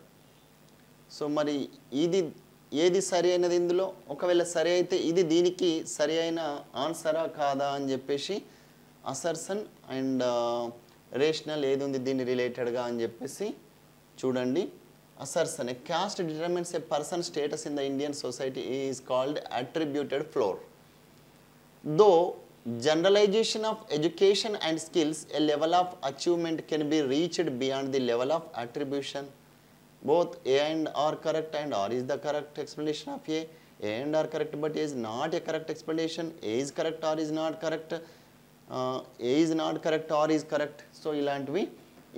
So మరి ఇది ఏది సరి అయినది ఇందులో? ఒకవేళ సరి అయితే ఇది దీనికి సరి అయిన ఆన్సరా కాదా అని చెప్పేసి అసర్షన్ అండ్ రేషనల్ ఏది ఉంది దీని రిలేటెడ్గా అని చెప్పేసి చూడండి. Assertion: a caste determines a person's status in the Indian society is called attributed floor. Though generalization of education and skills, a level of achievement can be reached beyond the level of attribution. Both A and R correct, and R is the correct explanation of A. A and R correct, but A is not a correct explanation. A is correct, R is not correct. A is not correct, R is correct. So ilantivi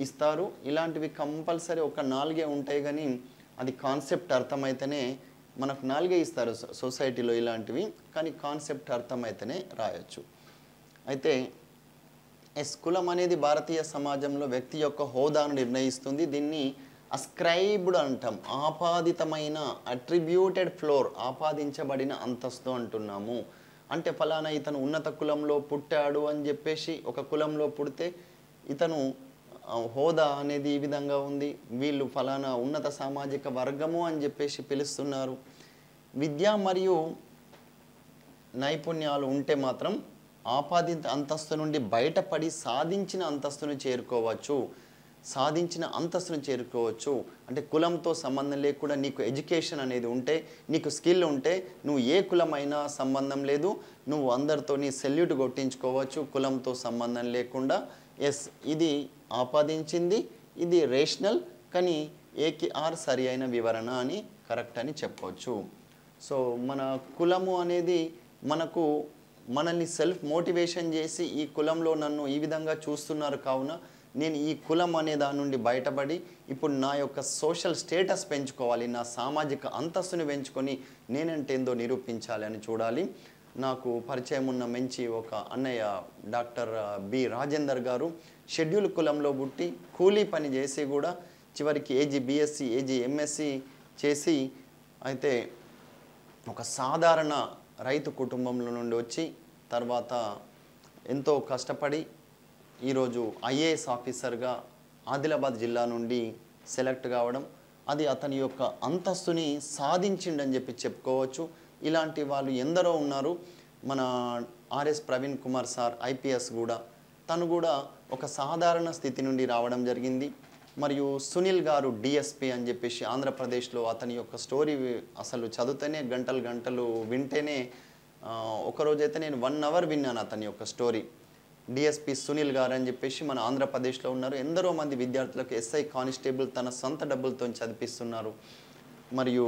ఇస్తారు. ఇలాంటివి compulsory ఒక 4 ఉంటాయి, కానీ అది concept అర్థమైతేనే మనకు 4 ఇస్తారు సొసైటీలో ఇలాంటివి, కానీ కాన్సెప్ట్ అర్థమైతేనే రాయొచ్చు. అయితే కులం అనేది భారతీయ సమాజంలో వ్యక్తి యొక్క హోదాను నిర్ణయిస్తుంది. దీన్ని అస్క్రైబ్డ్ అంటాం. ఆపాదితమైన, అట్రిబ్యూటెడ్ ఫ్లోర్, ఆపాదించబడిన అంతస్తు అంటున్నాము. అంటే ఫలానా ఇతను ఉన్నత కులంలో పుట్టాడు అని చెప్పేసి, ఒక కులంలో పుడితే ఇతను హోదా అనేది ఈ విధంగా ఉంది, వీళ్ళు ఫలానా ఉన్నత సామాజిక వర్గము అని చెప్పేసి పిలుస్తున్నారు. విద్య మరియు నైపుణ్యాలు ఉంటే మాత్రం ఆపాదిత అంతస్తు నుండి బయటపడి సాధించిన అంతస్తును చేరుకోవచ్చు. అంటే కులంతో సంబంధం లేకుండా నీకు ఎడ్యుకేషన్ అనేది ఉంటే, నీకు స్కిల్ ఉంటే, నువ్వు ఏ కులమైనా సంబంధం లేదు, నువ్వు అందరితో నీ సెల్యూట్ కొట్టించుకోవచ్చు కులంతో సంబంధం లేకుండా. ఇది ఆపాదించింది, ఇది రేషనల్, కానీ ఏకి ఆర్ సరి అయిన వివరణ అని కరెక్ట్ అని చెప్పవచ్చు. సో మన కులము అనేది మనల్ని సెల్ఫ్ మోటివేషన్ చేసి ఈ కులంలో నన్ను ఈ విధంగా చూస్తున్నారు, కావున నేను ఈ కులం అనే దాని నుండి బయటపడి ఇప్పుడు నా యొక్క సోషల్ స్టేటస్ పెంచుకోవాలి, నా సామాజిక అంతస్తుని పెంచుకొని నేనంటే ఏందో నిరూపించాలి అని చూడాలి. నాకు పరిచయం ఉన్న మంచి ఒక అన్నయ్య డాక్టర్ బి రాజేందర్ గారు షెడ్యూల్ కులంలో పుట్టి కూలీ పని చేసి కూడా చివరికి ఏజీ బిఎస్సి, ఏజీ ఎంఎస్సి చేసి, అయితే ఒక సాధారణ రైతు కుటుంబంలో నుండి వచ్చి తర్వాత ఎంతో కష్టపడి ఈరోజు ఐఏఎస్ ఆఫీసర్గా ఆదిలాబాద్ జిల్లా నుండి సెలెక్ట్ కావడం, అది అతని యొక్క అంతస్తుని సాధించిండని చెప్పుకోవచ్చు. ఇలాంటి వాళ్ళు ఎందరో ఉన్నారు. మన RS Praveen Kumar sir IPS కూడా, తను కూడా ఒక సాధారణ స్థితి నుండి రావడం జరిగింది. మరియు సునీల్ గారు డిఎస్పి అని చెప్పేసి ఆంధ్రప్రదేశ్లో, అతని యొక్క స్టోరీ అసలు చదివితేనే గంటలు వింటేనే, ఒకరోజైతే నేను 1 hour విన్నాను అతని యొక్క స్టోరీ. డిఎస్పి సునీల్ గారు అని చెప్పేసి మన ఆంధ్రప్రదేశ్లో ఉన్నారు. ఎందరో మంది విద్యార్థులకు ఎస్ఐ కానిస్టేబుల్ తన సొంత డబ్బులతో చదివిస్తున్నారు. మరియు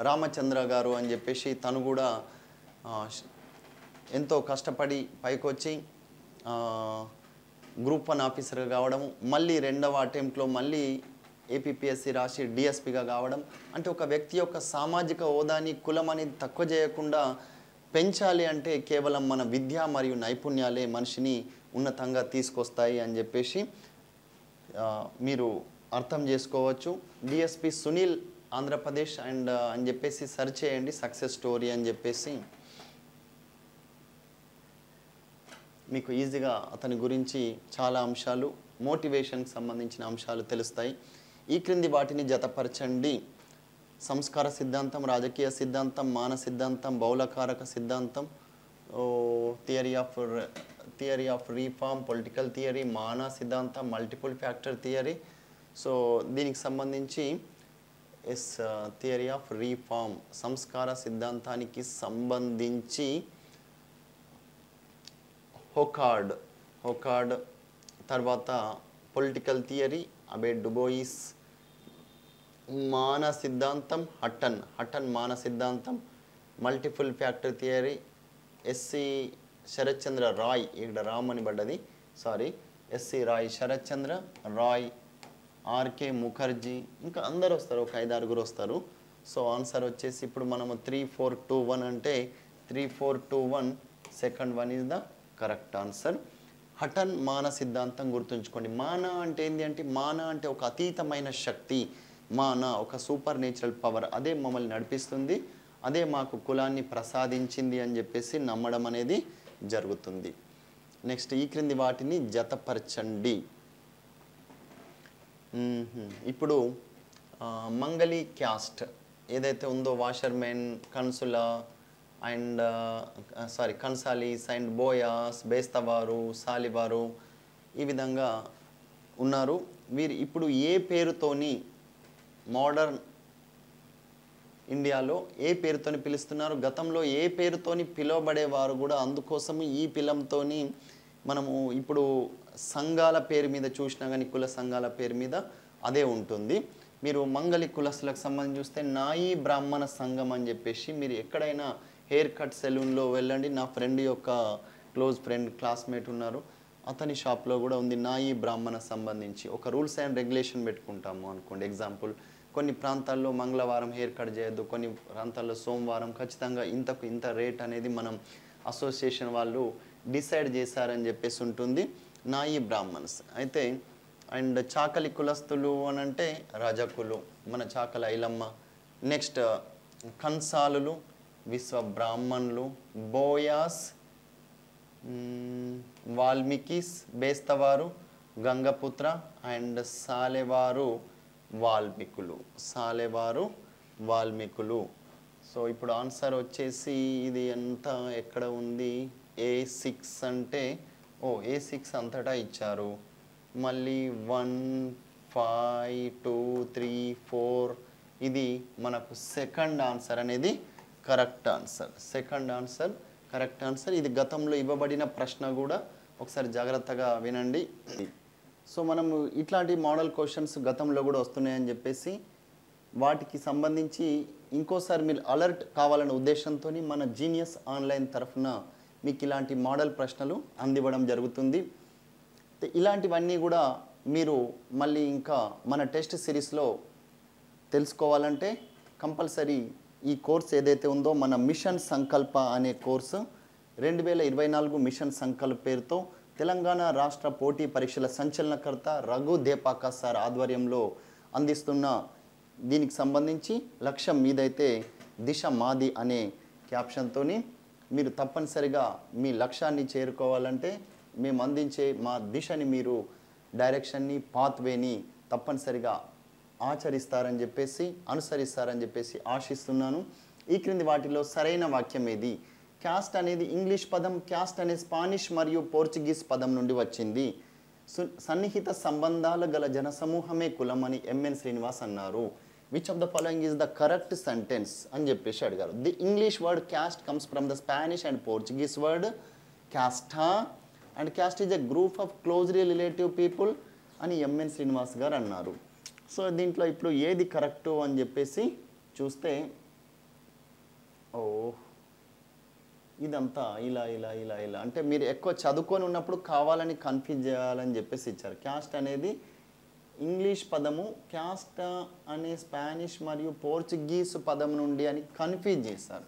రామచంద్ర గారు అని చెప్పేసి తను కూడా ఎంతో కష్టపడి పైకొచ్చి గ్రూప్ 1 ఆఫీసర్గా కావడం, మళ్ళీ రెండవ అటెంప్ట్లో మళ్ళీ ఏపీపీఎస్సీ రాసి డిఎస్పిగా కావడం. అంటే ఒక వ్యక్తి యొక్క సామాజిక హోదాని, కులం అనేది తక్కువ చేయకుండా పెంచాలి అంటే కేవలం మన విద్య మరియు నైపుణ్యాలే మనిషిని ఉన్నతంగా తీసుకొస్తాయి అని చెప్పేసి మీరు అర్థం చేసుకోవచ్చు. డిఎస్పి సునీల్ ఆంధ్రప్రదేశ్ అని చెప్పేసి సెర్చ్ చేయండి, సక్సెస్ స్టోరీ అని చెప్పేసి మీకు ఈజీగా అతని గురించి చాలా అంశాలు, మోటివేషన్కి సంబంధించిన అంశాలు తెలుస్తాయి. ఈ క్రింది వాటిని జతపరచండి. సంస్కార సిద్ధాంతం, రాజకీయ సిద్ధాంతం, మాన సిద్ధాంతం, బౌలకారక సిద్ధాంతం, theory of reform, political theory, మాన సిద్ధాంతం, మల్టిపుల్ ఫ్యాక్టర్ థియరీ. సో దీనికి సంబంధించి థియరీ ఆఫ్ రీఫార్మ్, సంస్కార సిద్ధాంతానికి సంబంధించి హోకార్డ్, తర్వాత పొలిటికల్ థియరీ అబే డుబోయిస్, మాన సిద్ధాంతం హట్టన్ మాన సిద్ధాంతం, multiple factor theory SC Sarat Chandra Roy, ఇక్కడ రామ్ అని పడ్డది, sorry, SC Roy, Sarat Chandra Roy, RK Mukherjee, ఇంకా అందరు వస్తారు, ఒక 5-6 వస్తారు. సో ఆన్సర్ వచ్చేసి ఇప్పుడు మనము 3, 4, 2, 1 అంటే 3, 4, 2, 1 second one is the correct answer. Hutton మాన సిద్ధాంతం గుర్తుంచుకోండి. మాన అంటే ఏంటి అంటే, మాన అంటే ఒక అతీతమైన శక్తి, మాన ఒక సూపర్ నేచురల్ పవర్, అదే మమ్మల్ని నడిపిస్తుంది, అదే మాకు కులాన్ని ప్రసాదించింది అని చెప్పేసి నమ్మడం అనేది జరుగుతుంది. నెక్స్ట్ ఈ క్రింది వాటిని జతపరచండి. ఇప్పుడు మంగళి క్యాస్ట్ ఏదైతే ఉందో, వాషర్మెన్, కన్సులా అండ్ కన్సాలీస్ అండ్ బోయాస్, బేస్తవారు, సాలివారు, ఈ విధంగా ఉన్నారు. వీరు ఇప్పుడు ఏ పేరుతోని మోడర్న్ ఇండియాలో ఏ పేరుతోని పిలుస్తున్నారు, గతంలో ఏ పేరుతోని పిలువబడేవారు కూడా, అందుకోసము ఈ పిలంతోని మనము ఇప్పుడు సంఘాల పేరు మీద చూసినా కానీ, కుల సంఘాల పేరు మీద అదే ఉంటుంది. మీరు మంగళి కులస్తులకు సంబంధించి చూస్తే నాయి బ్రాహ్మణ సంఘం అని చెప్పేసి, మీరు ఎక్కడైనా హెయిర్ కట్ సెలూన్లో వెళ్ళండి, నా ఫ్రెండ్ యొక్క క్లోజ్ ఫ్రెండ్ క్లాస్మేట్ ఉన్నారు, అతని షాప్లో కూడా ఉంది నాయి బ్రాహ్మణ సంబంధించి. ఒక రూల్స్ అండ్ రెగ్యులేషన్ పెట్టుకుంటాము అనుకోండి. ఎగ్జాంపుల్, కొన్ని ప్రాంతాల్లో మంగళవారం హెయిర్ కట్ చేయొద్దు, కొన్ని ప్రాంతాల్లో సోమవారం, ఖచ్చితంగా ఇంత రేట్ అనేది మనం అసోసియేషన్ వాళ్ళు డిసైడ్ చేశారని చెప్పేసి ఉంటుంది. నాయి బ్రాహ్మణ్స్ అయితే, అండ్ చాకలి కులస్తులు అని అంటే రజకులు, మన చాకలి ఐలమ్మ. నెక్స్ట్ కన్సాలులు, విశ్వ బ్రాహ్మణులు, బోయాస్, వాల్మీకిస్, బేస్తవారు, గంగపుత్ర అండ్ సాలెవారు వాల్మీకులు. సో ఇప్పుడు ఆన్సర్ వచ్చేసి ఇది ఎంత ఎక్కడ ఉంది, A6 అంటే A6 అంతటా ఇచ్చారు. మళ్ళీ 1, 5, 2, 3, 4 ఇది మనకు సెకండ్ ఆన్సర్ అనేది కరెక్ట్ ఆన్సర్. ఇది గతంలో ఇవ్వబడిన ప్రశ్న కూడా, ఒకసారి జాగ్రత్తగా వినండి. సో మనము ఇట్లాంటి మోడల్ క్వశ్చన్స్ గతంలో కూడా వస్తున్నాయని చెప్పేసి, వాటికి సంబంధించి ఇంకోసారి మీరు అలర్ట్ కావాలనే ఉద్దేశంతో మన జీనియస్ ఆన్లైన్ తరఫున మీకు ఇలాంటి మోడల్ ప్రశ్నలు అందివ్వడం జరుగుతుంది. ఇలాంటివన్నీ కూడా మీరు మళ్ళీ ఇంకా మన టెస్ట్ సిరీస్లో తెలుసుకోవాలంటే కంపల్సరీ ఈ కోర్స్ ఏదైతే ఉందో, మన మిషన్ సంకల్ప అనే కోర్సు 2024 మిషన్ సంకల్ప పేరుతో తెలంగాణ రాష్ట్ర పోటీ పరీక్షల సంచలనకర్త రఘు దేపాక సార్ ఆధ్వర్యంలో అందిస్తున్న దీనికి సంబంధించి లక్ష్యం మీదైతే దిశ మాది అనే క్యాప్షన్తో మీరు తప్పనిసరిగా మీ లక్ష్యాన్ని చేరుకోవాలంటే మేము అందించే మా దిశని, మీరు డైరెక్షన్ని, పాత్వేని తప్పనిసరిగా ఆచరిస్తారని చెప్పేసి, అనుసరిస్తారని చెప్పేసి ఆశిస్తున్నాను. ఈ క్రింది వాటిలో సరైన వాక్యం ఏది? క్యాస్ట్ అనేది ఇంగ్లీష్ పదం, క్యాస్ట్ అనే స్పానిష్ మరియు పోర్చుగీస్ పదం నుండి వచ్చింది. సన్నిహిత సంబంధాలు గల జనసమూహమే కులం అని ఎంఎన్ శ్రీనివాస్ అన్నారు. Which of the following is the correct sentence అని చెప్పేసి అడిగారు. The English word caste comes from the Spanish and Portuguese word casta and caste is a group of closely relative people అని ఎంఎన్ శ్రీనివాస్ గారు అన్నారు. So దీంట్లో ఇప్పుడు ఏది correct అని చెప్పేసి చూస్తే, ఇదంతా ఇలా ఇలా ఇలా ఇలా అంటే మీరు ఎక్కువ చదువుకొని ఉన్నప్పుడు కావాలని కన్ఫ్యూజ్ చేయాలని చెప్పేసి ఇచ్చారు. క్యాస్ట్ అనేది ఇంగ్లీష్ పదము, క్యాస్ట్ అనే స్పానిష్ మరియు పోర్చుగీస్ పదం నుండి అని కన్ఫ్యూజ్ చేశారు.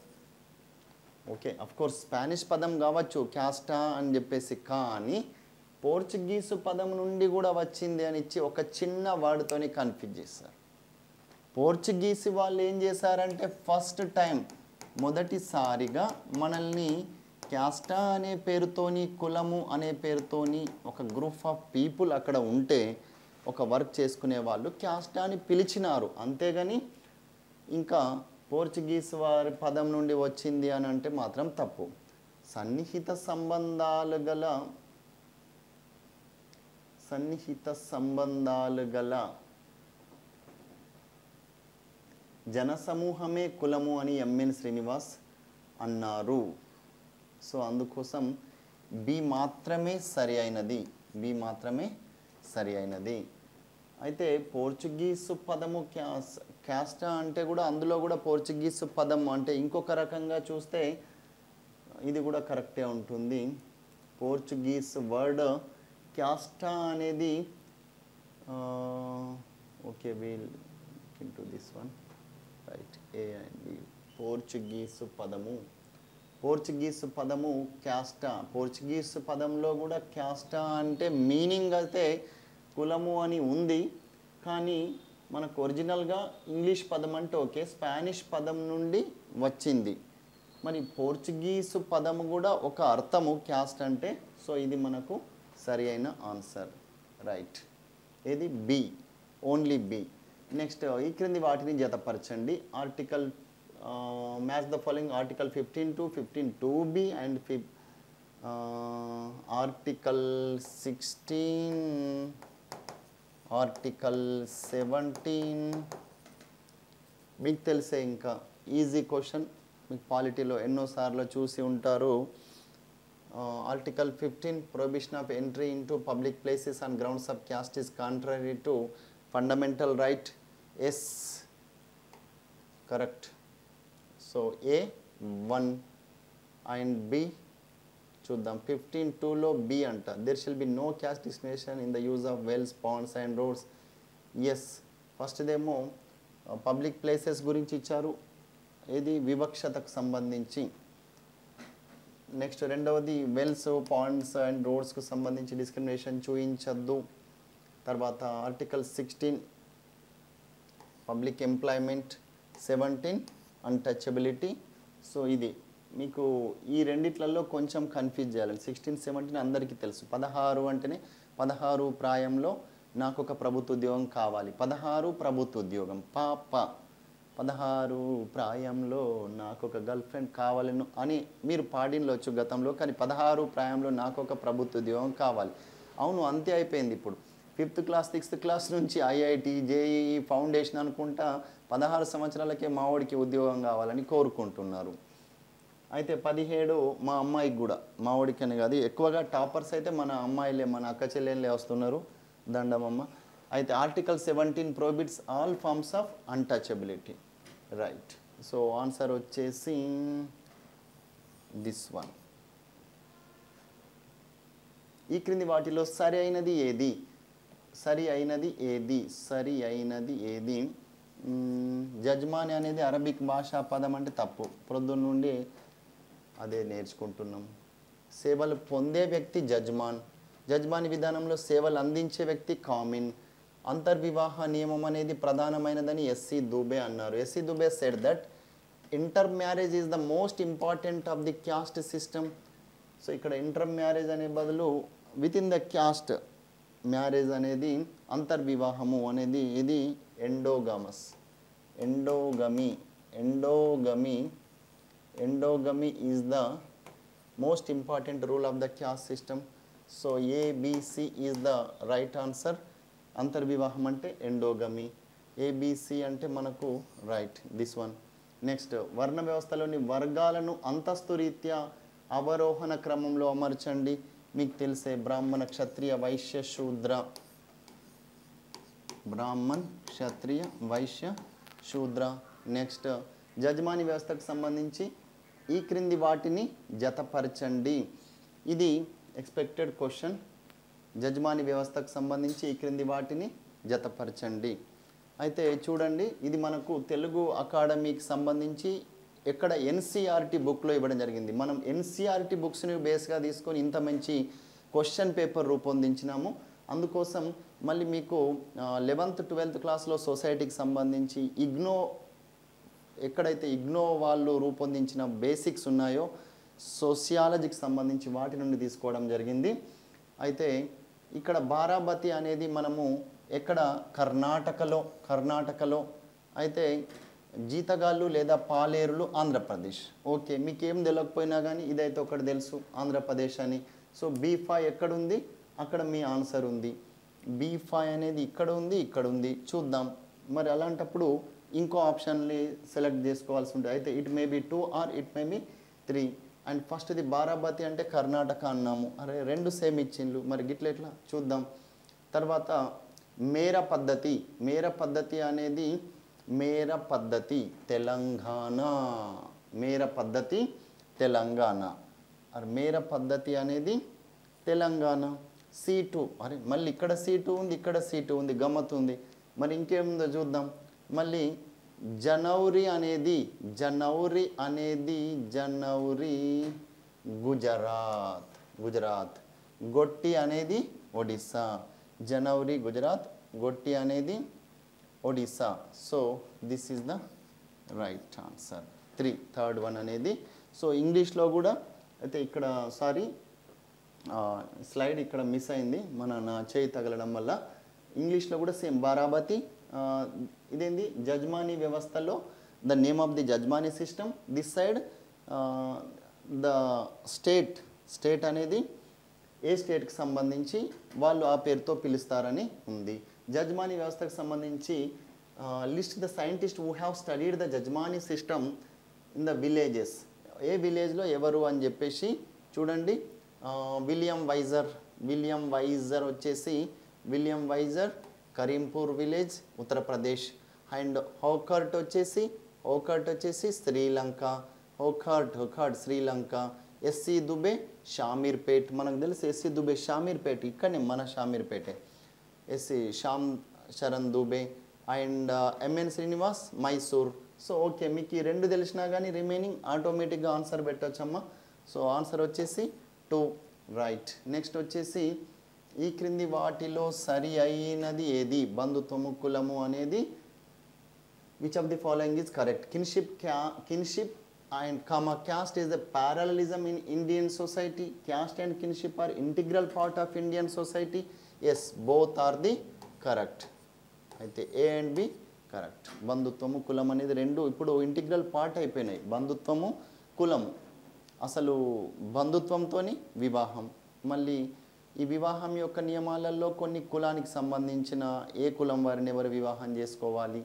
ఓకే, కోర్స్ స్పానిష్ పదం కావచ్చు క్యాస్టా అని చెప్పేసి, కానీ పోర్చుగీసు పదం నుండి కూడా వచ్చింది అని ఇచ్చి ఒక చిన్న వర్డ్తోని కన్ఫ్యూజ్ చేశారు. పోర్చుగీసి వాళ్ళు ఏం చేశారంటే ఫస్ట్ టైం మొదటిసారిగా మనల్ని క్యాస్టా అనే పేరుతోని, కులము అనే పేరుతోని ఒక గ్రూప్ ఆఫ్ పీపుల్ అక్కడ ఉంటే ఒక వర్క్ చేసుకునే వాళ్ళు క్యాస్టా అని పిలిచినారు. అంతేగాని ఇంకా పోర్చుగీస్ వారి పదం నుండి వచ్చింది అని అంటే మాత్రం తప్పు. సన్నిహిత సంబంధాలు గల జనసమూహమే కులము అని ఎంఎన్ శ్రీనివాస్ అన్నారు. సో అందుకోసం బి మాత్రమే సరి అయినది, బి మాత్రమే సరి అయినది. అయితే పోర్చుగీసు పదము క్యాస్టా అంటే కూడా అందులో కూడా పోర్చుగీసు పదం అంటే ఇంకొక రకంగా చూస్తే ఇది కూడా కరెక్టే ఉంటుంది. పోర్చుగీస్ వర్డ్ క్యాస్టా అనేది okay we'll into this one right A and B. Portuguese పదము క్యాస్టా. పోర్చుగీసు పదంలో కూడా క్యాస్టా అంటే మీనింగ్ అయితే కులము అని ఉంది, కానీ మనకు ఒరిజినల్గా ఇంగ్లీష్ పదం అంటే ఓకే, స్పానిష్ పదం నుండి వచ్చింది. మరి పోర్చుగీసు పదము కూడా ఒక అర్థము క్యాస్ట్ అంటే. సో ఇది మనకు సరి అయిన ఆన్సర్, రైట్. ఇది బి, ఓన్లీ బి. నెక్స్ట్ ఈ క్రింది వాటిని జతపరచండి. Article match the following article 15 to 15(2)(b) and article 16, article 17. మీకు తెలిసే ఇంకా ఈజీ క్వశ్చన్, మీకు పాలిటీలో ఎన్నోసార్లు చూసి ఉంటారు. Article 15 prohibition of entry into public places on grounds of caste is contrary to fundamental right. Yes, correct. So A 1 and B చూద్దాం. 15(2)లో B అంట, there shall be no caste discrimination in the use of wells, ponds and roads. Yes, ఫస్ట్దేమో public places గురించి ఇచ్చారు, ఇది వివక్షతకు సంబంధించి. Next రెండవది wells, ponds and రోడ్స్కు సంబంధించి డిస్క్రిమినేషన్ చూపించద్దు. తర్వాత article 16 public employment, 17 untouchability. So ఇది మీకు ఈ రెండిట్లలో కొంచెం కన్ఫ్యూజ్ చేయాలి. 16, 17 అందరికీ తెలుసు. 16 అంటేనే 16 ప్రాయంలో నాకు ఒక ప్రభుత్వ ఉద్యోగం కావాలి, 16 ప్రభుత్వ ఉద్యోగం. పాప 16 ప్రాయంలో నాకు ఒక గర్ల్ ఫ్రెండ్ కావాలను అని మీరు పాడినవచ్చు గతంలో, కానీ 16 ప్రాయంలో నాకు ఒక ప్రభుత్వ ఉద్యోగం కావాలి. అవును, అంతే అయిపోయింది. ఇప్పుడు 5th క్లాస్ 6th క్లాస్ నుంచి ఐఐటి, జేఈఈ, ఫౌండేషన్ అనుకుంటా 16 సంవత్సరాలకే మావాడికి ఉద్యోగం కావాలని కోరుకుంటున్నారు. అయితే 17 మా అమ్మాయికి కూడా, మావాడికి అని కాదు, ఎక్కువగా టాపర్స్ అయితే మన అమ్మాయిలే, మన అక్క చెల్లెళ్ళే వస్తున్నారు, దండమమ్మ. అయితే article 17 prohibits all forms of untouchability, right. So answer వచ్చేసి దిస్ వన్. ఈ క్రింది వాటిలో సరి అయినది ఏది? సరి అయినది ఏది? జజ్మాని అనేది అరబిక్ భాషా పదం అంటే తప్పు, ప్రొద్దున నుండి అదే నేర్చుకుంటున్నాం. సేవలు పొందే వ్యక్తి జజ్మాన్, జజ్మాని విధానంలో సేవలు అందించే వ్యక్తి కామిన్. అంతర్వివాహ నియమం అనేది ప్రధానమైనదని ఎస్సి దుబే అన్నారు. SC Dube said that intermarriage is the most important of the caste system. So ఇక్కడ ఇంటర్ మ్యారేజ్ అనే బదులు within the caste marriage అనేది, అంతర్వివాహము అనేది ఇది endogamy is the most important rule of the caste system. So ABC is the right answer. అంతర్వివాహం అంటే endogamy, ABC అంటే మనకు రైట్, దిస్ వన్. నెక్స్ట్ వర్ణ వ్యవస్థలోని వర్గాలను అంతస్తు రీత్యా అవరోహణ క్రమంలో అమర్చండి. మీకు తెలిసే బ్రాహ్మణ, క్షత్రియ, వైశ్య, శూద్ర. బ్రాహ్మణ్, క్షత్రియ, వైశ్య, శూద్ర. నెక్స్ట్ జజ్మాని వ్యవస్థకు సంబంధించి ఈ క్రింది వాటిని జతపరచండి. ఇది ఎక్స్పెక్టెడ్ క్వశ్చన్. జజ్మాని వ్యవస్థకు సంబంధించి ఈ క్రింది వాటిని జతపరచండి. అయితే చూడండి, ఇది మనకు తెలుగు అకాడమీకి సంబంధించి ఎక్కడ ఎన్సీఆర్టీ బుక్లో ఇవ్వడం జరిగింది. మనం ఎన్సీఆర్టీ బుక్స్ని బేస్గా తీసుకొని ఇంత మంచి క్వశ్చన్ పేపర్ రూపొందించినాము. అందుకోసం మళ్ళీ మీకు 11th 12th క్లాస్లో సొసైటీకి సంబంధించి ఎక్కడైతే ఇగ్నో వాళ్ళు రూపొందించిన బేసిక్స్ ఉన్నాయో సోషియాలజీకి సంబంధించి వాటి నుండి తీసుకోవడం జరిగింది. అయితే ఇక్కడ బారాబతి అనేది మనము ఎక్కడ కర్ణాటకలో అయితే జీతగాళ్ళు లేదా పాలేరులు ఆంధ్రప్రదేశ్. ఓకే, మీకేం తెలియకపోయినా కానీ ఇదైతే ఒకటి తెలుసు, ఆంధ్రప్రదేశ్ అని. సో B5 ఎక్కడుంది, అక్కడ మీ ఆన్సర్ ఉంది. B5 అనేది ఇక్కడ ఉంది. చూద్దాం మరి. అలాంటప్పుడు ఇంకో ఆప్షన్ని సెలెక్ట్ చేసుకోవాల్సి ఉంటుంది. అయితే it may be 2 or it may be 3. And ఫస్ట్ది బారాబతి అంటే కర్ణాటక అన్నాము. అరే రెండు సేమ్ ఇచ్చిండ్రు, మరి గిట్ల ఎట్లా చూద్దాం. తర్వాత మేర పద్ధతి అనేది తెలంగాణ. మేర పద్ధతి అనేది తెలంగాణ. C2, అరే మళ్ళీ ఇక్కడ C2 ఉంది, ఇక్కడ C2 ఉంది, గమ్మత్తు ఉంది. మరి ఇంకేముందో చూద్దాం. మళ్ళీ జనౌరి అనేది గుజరాత్. గొట్టి అనేది ఒడిస్సా. జనౌరి గుజరాత్, గొట్టి అనేది Odisha. So this is the right answer. Third one అనేది. సో ఇంగ్లీష్లో కూడా అయితే ఇక్కడ స్లైడ్ ఇక్కడ మిస్ అయింది, నా చేయి తగలడం వల్ల. ఇంగ్లీష్లో కూడా సేమ్ బారాబతి. ఇదేంది జజ్మానీ వ్యవస్థలో the name of the jajmani system. This side the state అనేది ఏ స్టేట్కి సంబంధించి వాళ్ళు ఆ పేరుతో పిలుస్తారని ఉంది. జజ్మానీ వ్యవస్థకు సంబంధించి list the scientist who have studied the jajmani system in the villages. ఏ విలేజ్లో ఎవరు అని చెప్పేసి చూడండి. విలియం వైజర్ వచ్చేసి Karimpur village, Uttar Pradesh. And Hocart వచ్చేసి శ్రీలంక. శ్రీలంక. ఎస్సి దుబే షామీర్పేట్. మనకు తెలుసు ఎస్సి దుబే షామీర్పేట్, ఇక్కడనే మన షామీర్పేటే. Shyam Charan Dube. And MN Srinivas Mysore. So okay, మీకు ఈ రెండు తెలిసినా కానీ రిమైనింగ్ ఆటోమేటిక్గా ఆన్సర్ పెట్టవచ్చమ్మా. సో ఆన్సర్ వచ్చేసి 2 రైట్. నెక్స్ట్ వచ్చేసి ఈ క్రింది వాటిలో సరి అయినది ఏది? బంధుత్వము, కులము అనేది which of the following is correct? Kinship and caste is a parallelism in Indian society. Caste and kinship are integral part of Indian society. Yes, both are the correct. అయితే A and B కరెక్ట్. బంధుత్వము, కులం అనేది రెండు ఇప్పుడు integral part అయిపోయినాయి. బంధుత్వము, కులము. అసలు బంధుత్వంతో వివాహం. మళ్ళీ ఈ వివాహం యొక్క నియమాలలో కొన్ని కులానికి సంబంధించిన ఏ కులం వారిని ఎవరు వివాహం చేసుకోవాలి,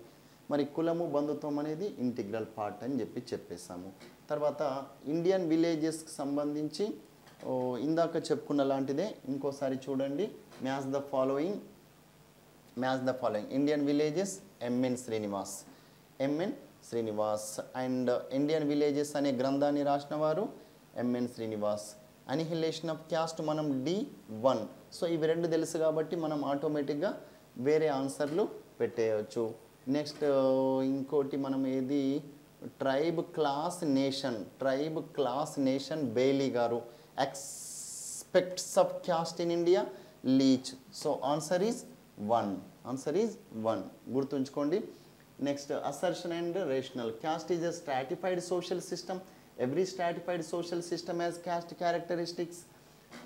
మరి కులము బంధుత్వం అనేది ఇంటిగ్రల్ పార్ట్ అని చెప్పేసాము. తర్వాత ఇండియన్ విలేజెస్కి సంబంధించి ఇందాక చెప్పుకున్న లాంటిదే ఇంకోసారి చూడండి. Match the following. Indian villages MN Srinivas. And Indian villages అనే గ్రంథాన్ని రాసిన వారు MN Srinivas. Annihilation of caste మనం D1. సో ఇవి రెండు తెలుసు కాబట్టి మనం ఆటోమేటిక్గా వేరే ఆన్సర్లు పెట్టేయచ్చు. నెక్స్ట్ ఇంకోటి మనం ఏది, ట్రైబ్ క్లాస్ నేషన్ బెయిలీ గారు. Expects of caste in India Leach. So answer is 1. గుర్తుంచుకోండి. Next assertion and rational. Caste is a stratified social system. Every stratified social system has caste characteristics.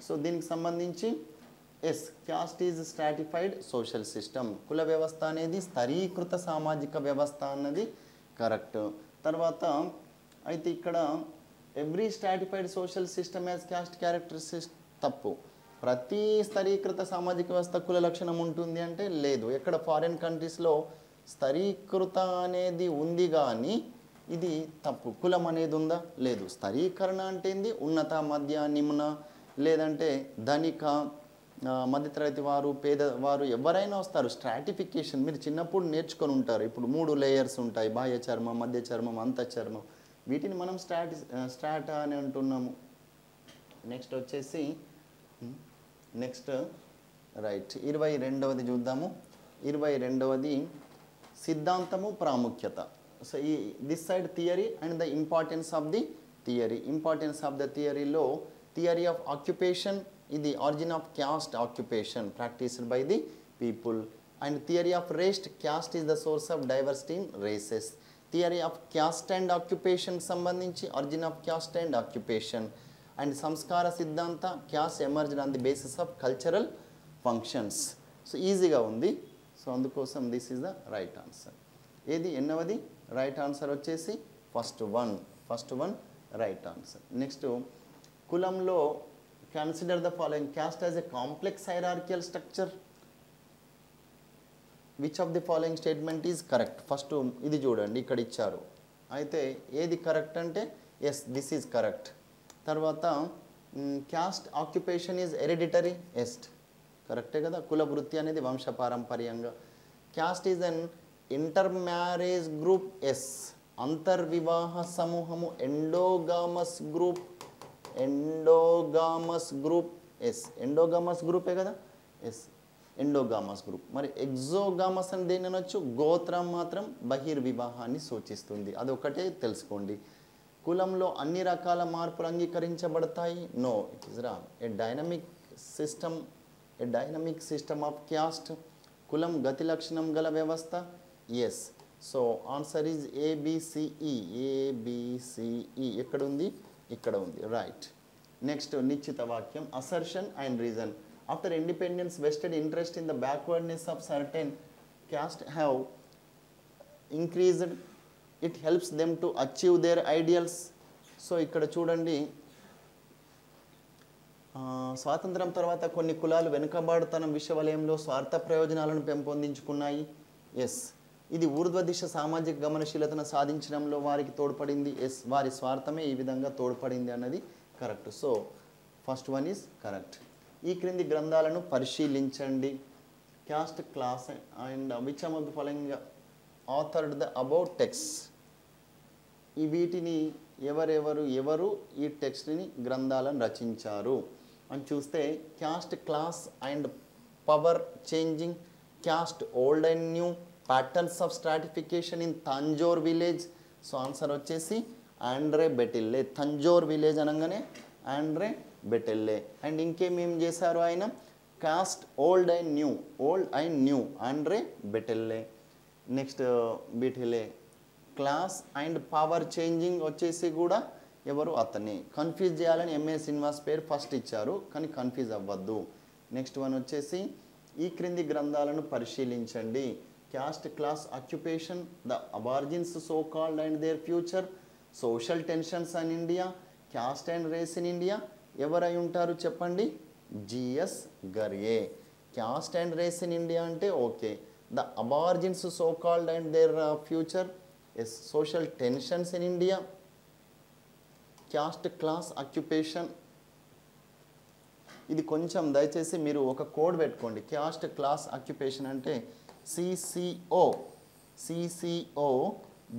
So దీనికి సంబంధించి caste is stratified social system. కుల వ్యవస్థ అనేది స్థరీకృత సామాజిక వ్యవస్థ అన్నది correct. తర్వాత అయితే ఇక్కడ every stratified social system has caste characteristics తప్పు. ప్రతి స్థరీకృత సామాజిక వ్యవస్థ కుల లక్షణం ఉంటుంది అంటే లేదు. ఎక్కడ ఫారిన్ కంట్రీస్లో స్థరీకృత అనేది ఉంది కానీ ఇది తప్పు. కులం అనేది ఉందా? లేదు. స్థరీకరణ అంటే ఏంది? ఉన్నత, మధ్య, నిమ్న, లేదంటే ధనిక, మధ్యతరగతి వారు, పేదవారు ఎవరైనా వస్తారు. స్ట్రాటిఫికేషన్ మీరు చిన్నప్పుడు నేర్చుకొని ఉంటారు. ఇప్పుడు 3 లేయర్స్ ఉంటాయి. బాహ్య చర్మం, మధ్య చర్మం, అంత చర్మం. వీటిని మనం స్ట్రాటా అని అంటున్నాము. నెక్స్ట్ వచ్చేసి నెక్స్ట్ రైట్ 22వది చూద్దాము. 22వది సిద్ధాంతము ప్రాముఖ్యత. సో ఈ this side theory and the importance of the theory. Importance of the థియరీలో థియరీ ఆఫ్ ఆక్యుపేషన్, ఇది origin of caste occupation practised by the people. And theory of race, caste is the source of diversity in races. Theory of caste and occupation సంబంధించి origin of caste and occupation. And సంస్కార సిద్ధాంత, caste emerged on the basis of cultural functions. So ఈజీగా ఉంది. So అందుకోసం this is the right answer. ఏది ఎన్నవది right answer వచ్చేసి first one right answer. Next కులంలో consider the following. Caste as a complex hierarchical structure. Which of the following statement is correct? First ఇది చూడండి, ఇక్కడ ఇచ్చారు. అయితే ఏది కరెక్ట్ అంటే ఎస్, దిస్ ఈజ్ కరెక్ట్. తర్వాత caste occupation is hereditary. Yes, కరెక్టే కదా. కుల వృత్తి అనేది వంశపారంపర్యంగా. Caste is an intermarriage group. Yes, అంతర్వివాహ సమూహము. Endogamous group. ఎస్, ఎండోగామస్ గ్రూపే కదా. Yes, endogamous group. మరి ఎగ్జోగామస్ అని దేని అనొచ్చు? గోత్రం మాత్రం బహిర్వివాహాన్ని సూచిస్తుంది. అదొకటే తెలుసుకోండి. కులంలో అన్ని రకాల మార్పులు అంగీకరించబడతాయి. No, it is wrong. A dynamic system of caste. కులం గతి లక్షణం గల వ్యవస్థ. Yes. So answer is ABCE. ఎక్కడ ఉంది? ఇక్కడ ఉంది. రైట్. నెక్స్ట్ నిశ్చిత వాక్యం. Assertion and reason. After independence vested interest in the backwardness of certain caste have increased. It helps them to achieve their ideals. So ఇక్కడ చూడండి, స్వాతంత్రం తర్వాత కొన్ని కులాలు వెనుకబాటుతనం విశ్వవలయంలో స్వార్థ ప్రయోజనాలను పెంపొందించుకున్నాయి. ఎస్, ఇది ఊర్ధ్వ దిశ సామాజిక గమనశీలతను సాధించడంలో వారికి తోడ్పడింది. ఎస్, వారి స్వార్థమే ఈ విధంగా తోడ్పడింది అన్నది correct. So first one is correct. ఈ క్రింది గ్రంథాలను పరిశీలించండి. Caste, class and which of the following authored the about text. ఈ వీటిని ఎవరు ఈ టెక్స్ట్ని గ్రంథాలను రచించారు అని చూస్తే, caste, class and power changing, caste old and new, patterns of stratification in Tanjore village. So answer వచ్చేసి ఆండ్రే బెటిల్లే. తంజోర్ విలేజ్ అనగానే ఆండ్రే బెటిల్లే. అండ్ ఇంకేమేం చేశారు ఆయన? Caste old and new Andre Beteille. Next బెటిల్లే. Class and power changing వచ్చేసి కూడా ఎవరు? అతన్ని. Confuse చేయాలని ఎంఏ శ్రీనివాస్ పేరు ఫస్ట్ ఇచ్చారు, కానీ కన్ఫ్యూజ్ అవ్వద్దు. నెక్స్ట్ వన్ వచ్చేసి ఈ క్రింది గ్రంథాలను పరిశీలించండి. Caste, class, occupation, the aborigines so called and their future, social tensions in India, caste and race in India. ఎవరై ఉంటారు చెప్పండి? G S Ghurye. Caste and race in India అంటే okay. The aborigines so called and their future, yes. Social tensions in India, caste, class, occupation. ఇది కొంచెం దయచేసి మీరు ఒక code పెట్టుకోండి. క్యాస్ట్, క్లాస్, ఆక్యుపేషన్ అంటే సిసిఓ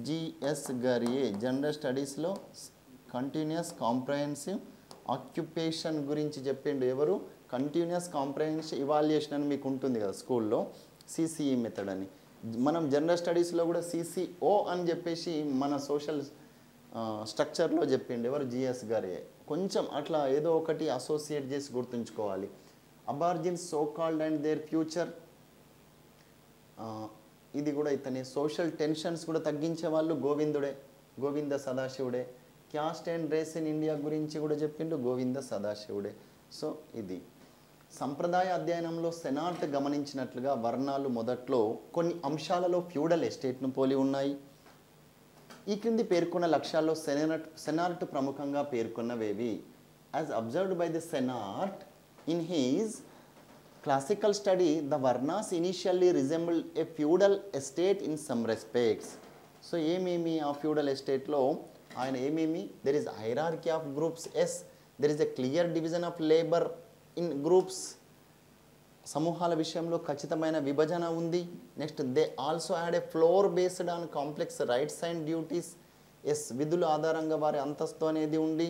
జిఎస్ గర్యే. జనరల్ స్టడీస్లో కంటిన్యూస్ కాంప్రహెన్సివ్ ఆక్యుపేషన్ గురించి చెప్పిండు. ఎవరు? కంటిన్యూస్ కాంప్రహెన్సివ్ ఇవాల్యుయేషన్ అని మీకు ఉంటుంది కదా స్కూల్లో, సిసిఈ మెథడ్ అని. మనం జనరల్ స్టడీస్లో కూడా సిసిఓ అని చెప్పేసి మన సోషల్ స్ట్రక్చర్లో చెప్పిండు. ఎవరు? జిఎస్ గర్యే. కొంచెం అట్లా ఏదో ఒకటి అసోసియేట్ చేసి గుర్తుంచుకోవాలి. Aborigines so called and their future, ఇది కూడా ఇతని. సోషల్ టెన్షన్స్ కూడా తగ్గించే వాళ్ళు గోవింద సదాశివుడే. Caste and race in India గురించి కూడా చెప్పిండు గోవింద సదాశివుడే. సో ఇది సంప్రదాయ అధ్యయనంలో సెనాట్ గమనించినట్లుగా వర్ణాలు మొదట్లో కొన్ని అంశాలలో ఫ్యూడల్ ఎస్టేట్ను పోలి ఉన్నాయి. ఈ క్రింది పేర్కొన్న లక్ష్యాల్లో సెనాట్ ప్రముఖంగా పేర్కొన్నవేవి? As observed by the Senart in his classical study, the Varnas initially resembled a feudal estate in some respects. So, ఏమేమి ఆ feudal estate లో ఆయన ఏమేమి? There is hierarchy of groups. Yes, there is a clear division of labor in groups. సమూహాల విషయంలో ఖచ్చితమైన విభజన ఉంది. Next, they also had a floor based on complex rights and duties. Yes, విధుల ఆధారంగా వారి అంతస్తు అనేది ఉండి,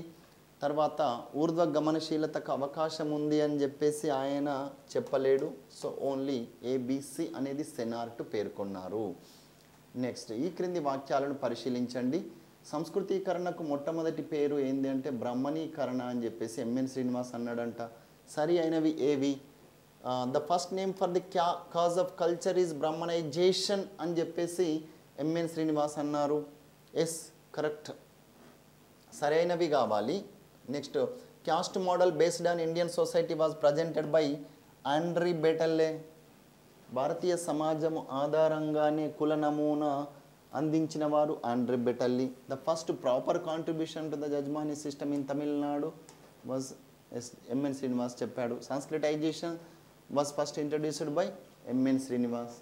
తర్వాత ఊర్ధ్వ గమనశీలతకు అవకాశం ఉంది అని చెప్పేసి ఆయన చెప్పలేడు. సో ఓన్లీ ఏబిసి అనేది సెనార్ట్ పేర్కొన్నారు. నెక్స్ట్, ఈ క్రింది వాక్యాలను పరిశీలించండి. సంస్కృతీకరణకు మొట్టమొదటి పేరు ఏంది అంటే బ్రహ్మణీకరణ అని చెప్పేసి ఎంఎన్ శ్రీనివాస్ అన్నాడంట. సరి అయినవి ఏవి? The first name for the cause of culture is Brahminization అని చెప్పేసి ఎంఎన్ శ్రీనివాస్ అన్నారు. ఎస్, కరెక్ట్, సరైనవి కావాలి. Next, caste model based on Indian society was presented by Andre Beteille. భారతీయ సమాజం ఆధారంగానే కుల నమూనా అందించిన వారు Andre Beteille. The first proper contribution to the jajmani system in Tamil Nadu was M N Srinivas చెప్పాడు. Sanskritization was first introduced by MN Srinivas.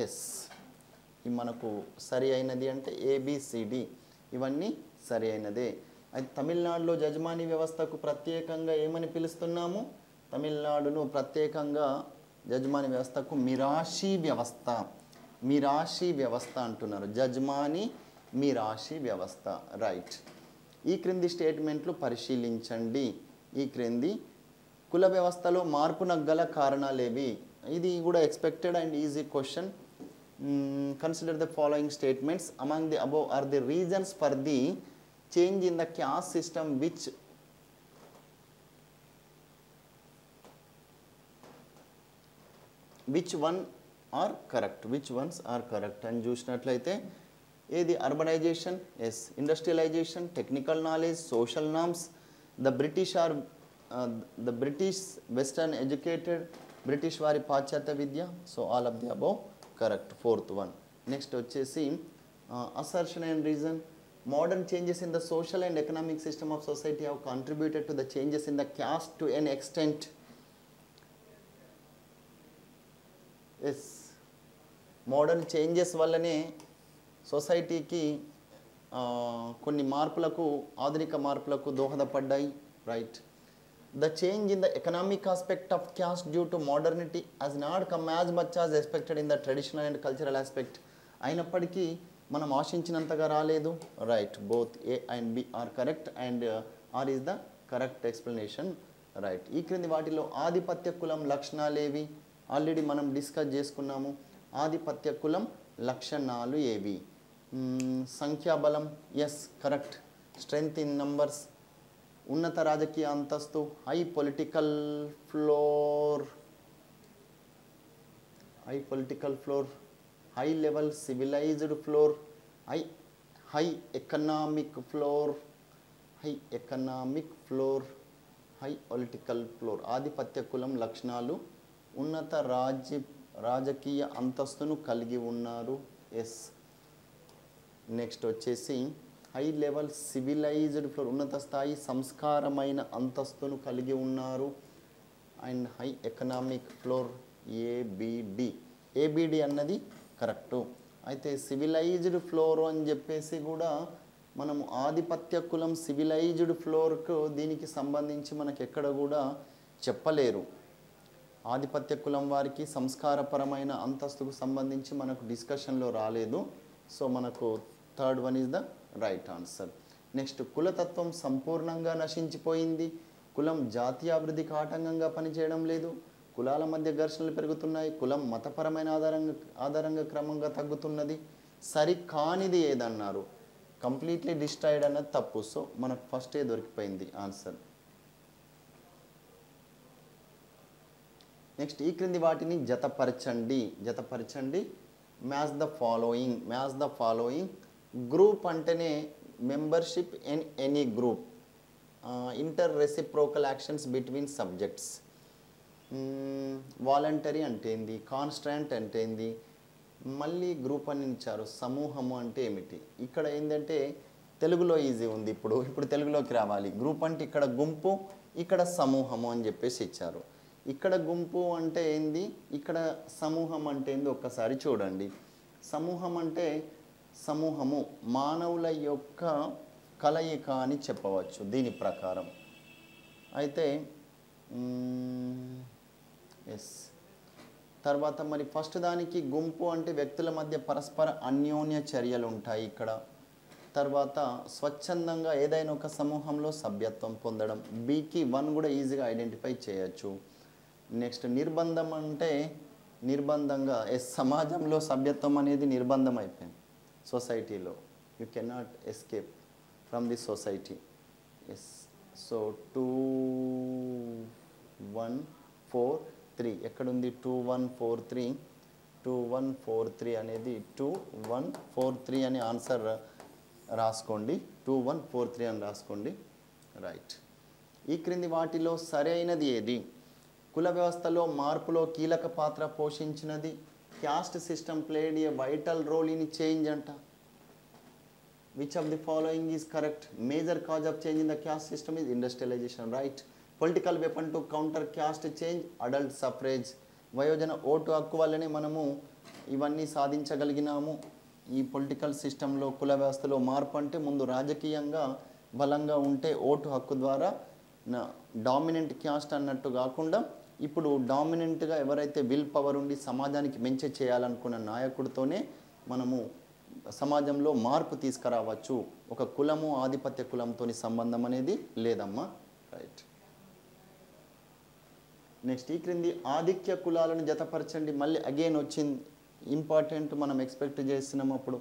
Yes, ఇది మనకు సరి అయినది అంటే ఏబిసిడి ఇవన్నీ సరి అయినదే. అయితే తమిళనాడులో జజ్మానీ వ్యవస్థకు ప్రత్యేకంగా ఏమని పిలుస్తున్నాము? తమిళనాడును ప్రత్యేకంగా జజ్మానీ వ్యవస్థకు మిరాషీ వ్యవస్థ, మిరాషీ వ్యవస్థ అంటున్నారు. జజ్మానీ మిరాషీ వ్యవస్థ, రైట్. ఈ క్రింది స్టేట్మెంట్లు పరిశీలించండి. ఈ క్రింది కుల వ్యవస్థలో మార్పునకు గల కారణాలేవి? ఇది కూడా expected and easy question. Consider the following statements. Among the above are the reasons for the change in the caste system which one are correct, which ones are correct అని చూసినట్లయితే ఏది? Urbanization, yes. Industrialization, technical knowledge, social norms, the British western educated, British వారి పాశ్చాత్య విద్య. So all of the above correct, fourth one. Next వచ్చేసి assertion and reason. Modern changes in the social and economic system of society have contributed to the changes in the caste to an extent. Yes, modern changes వల్లనే సొసైటీకి కొన్ని మార్పులకు, ఆధునిక మార్పులకు దోహదపడ్డాయి, right. The change in the economic aspect of caste due to modernity has not come as much as expected in the traditional and cultural aspect. అయినప్పటికీ మనం ఆశించినంతగా రాలేదు, right. Both A and B are correct and R is the correct explanation, right. ఈ క్రింది వాటిలో ఆధిపత్య కులం లక్షణాలేవి? Already మనం డిస్కస్ చేసుకున్నాము. ఆధిపత్య కులం లక్షణాలు ఏవి? సంఖ్యాబలం, yes, correct. Strength in numbers, ఉన్నత రాజకీయ అంతస్తు, high political floor, high level civilized floor, high economic floor, high political floor. ఆధిపత్య కులం లక్షణాలు ఉన్నత రాజకీయ అంతస్తును కలిగి ఉన్నారు, ఎస్. నెక్స్ట్ వచ్చేసి హై లెవెల్ సివిలైజ్డ్ ఫ్లోర్, ఉన్నత స్థాయి సంస్కారమైన అంతస్తును కలిగి ఉన్నారు. And high economic floor ABD అన్నది కరెక్టు. అయితే సివిలైజ్డ్ ఫ్లోర్ అని చెప్పేసి కూడా మనము ఆధిపత్య కులం సివిలైజ్డ్ ఫ్లోర్కు దీనికి సంబంధించి మనకు ఎక్కడ కూడా చెప్పలేరు. ఆధిపత్య కులం వారికి సంస్కారపరమైన అంతస్తుకు సంబంధించి మనకు డిస్కషన్లో రాలేదు. సో మనకు third one is the right answer. Next, కులతత్వం సంపూర్ణంగా నశించిపోయింది. కులం జాతీయాభివృద్ధికి ఆటంకంగా పనిచేయడం లేదు. కులాల మధ్య ఘర్షణలు పెరుగుతున్నాయి. కులం మతపరమైన ఆధారంగా క్రమంగా తగ్గుతున్నది. సరికానిది ఏదన్నారు? కంప్లీట్లీ డిస్ట్రాయిడ్ అన్నది తప్పు. సో మనకు ఫస్టే దొరికిపోయింది ఆన్సర్. నెక్స్ట్, ఈ క్రింది వాటిని జతపరచండి. Match the following. గ్రూప్ అంటేనే membership in any group, inter reciprocal actions between subjects. Voluntary అంటే ఏంది? కాన్స్టాంట్ అంటే ఏంది? మళ్ళీ గ్రూప్ అని ఇచ్చారు. సమూహము అంటే ఏమిటి? ఇక్కడ ఏంటంటే తెలుగులో ఈజీ ఉంది. ఇప్పుడు తెలుగులోకి రావాలి. గ్రూప్ అంటే ఇక్కడ గుంపు, ఇక్కడ సమూహము అని చెప్పేసి ఇచ్చారు. ఇక్కడ గుంపు అంటే ఏంది, ఇక్కడ సమూహం అంటే ఏంది ఒక్కసారి చూడండి. సమూహం అంటే సమూహము మానవుల యొక్క కలయిక అని చెప్పవచ్చు దీని ప్రకారం. అయితే ఎస్, తర్వాత మరి ఫస్ట్ దానికి గుంపు అంటే వ్యక్తుల మధ్య పరస్పర అన్యోన్య చర్యలు ఉంటాయి. ఇక్కడ తర్వాత స్వచ్ఛందంగా ఏదైనా ఒక సమూహంలో సభ్యత్వం పొందడం. బికి 1 కూడా ఈజీగా ఐడెంటిఫై చేయొచ్చు. నెక్స్ట్ నిర్బంధం అంటే నిర్బంధంగా సమాజంలో సభ్యత్వం అనేది నిర్బంధం అయిపోయింది సొసైటీలో. You cannot escape from the society. Yes. So 2 1 4 3 ఎక్కడుంది? 2 1 4 3 2 1 4 3 అనేది 2 1 4 3 అని ఆన్సర్ రాసుకోండి. 2 1 4 3 అని రాసుకోండి. రైట్. ఈ క్రింది వాటిలో సరైనది ఏది? కుల వ్యవస్థలో మార్పులో కీలక పాత్ర పోషించినది. Caste system played a vital role in change అంట. Which of the following is correct? Major cause of change in the caste system is industrialization. Right. Political weapon to counter caste change adult suffrage. వయోజన vote హక్కు వల్లనే మనము ఇవన్నీ సాధించగలిగినాము. ఈ political సిస్టంలో కుల వ్యవస్థలో మార్పు అంటే ముందు రాజకీయంగా బలంగా ఉంటే ఓటు హక్కు ద్వారా డామినెంట్ క్యాస్ట్ అన్నట్టు కాకుండా ఇప్పుడు డామినెంట్గా ఎవరైతే విల్ పవర్ ఉండి సమాజానికి మంచి చేయాలనుకున్న నాయకుడితోనే మనము సమాజంలో మార్పు తీసుకురావచ్చు. ఒక కులము ఆధిపత్య కులంతో సంబంధం అనేది లేదమ్మా. రైట్. నెక్స్ట్ ఈ క్రింది ఆధిక్య కులాలను జతపరచండి. మళ్ళీ అగైన్ వచ్చింది ఇంపార్టెంట్, మనం ఎక్స్పెక్ట్ చేస్తున్నాం. అప్పుడు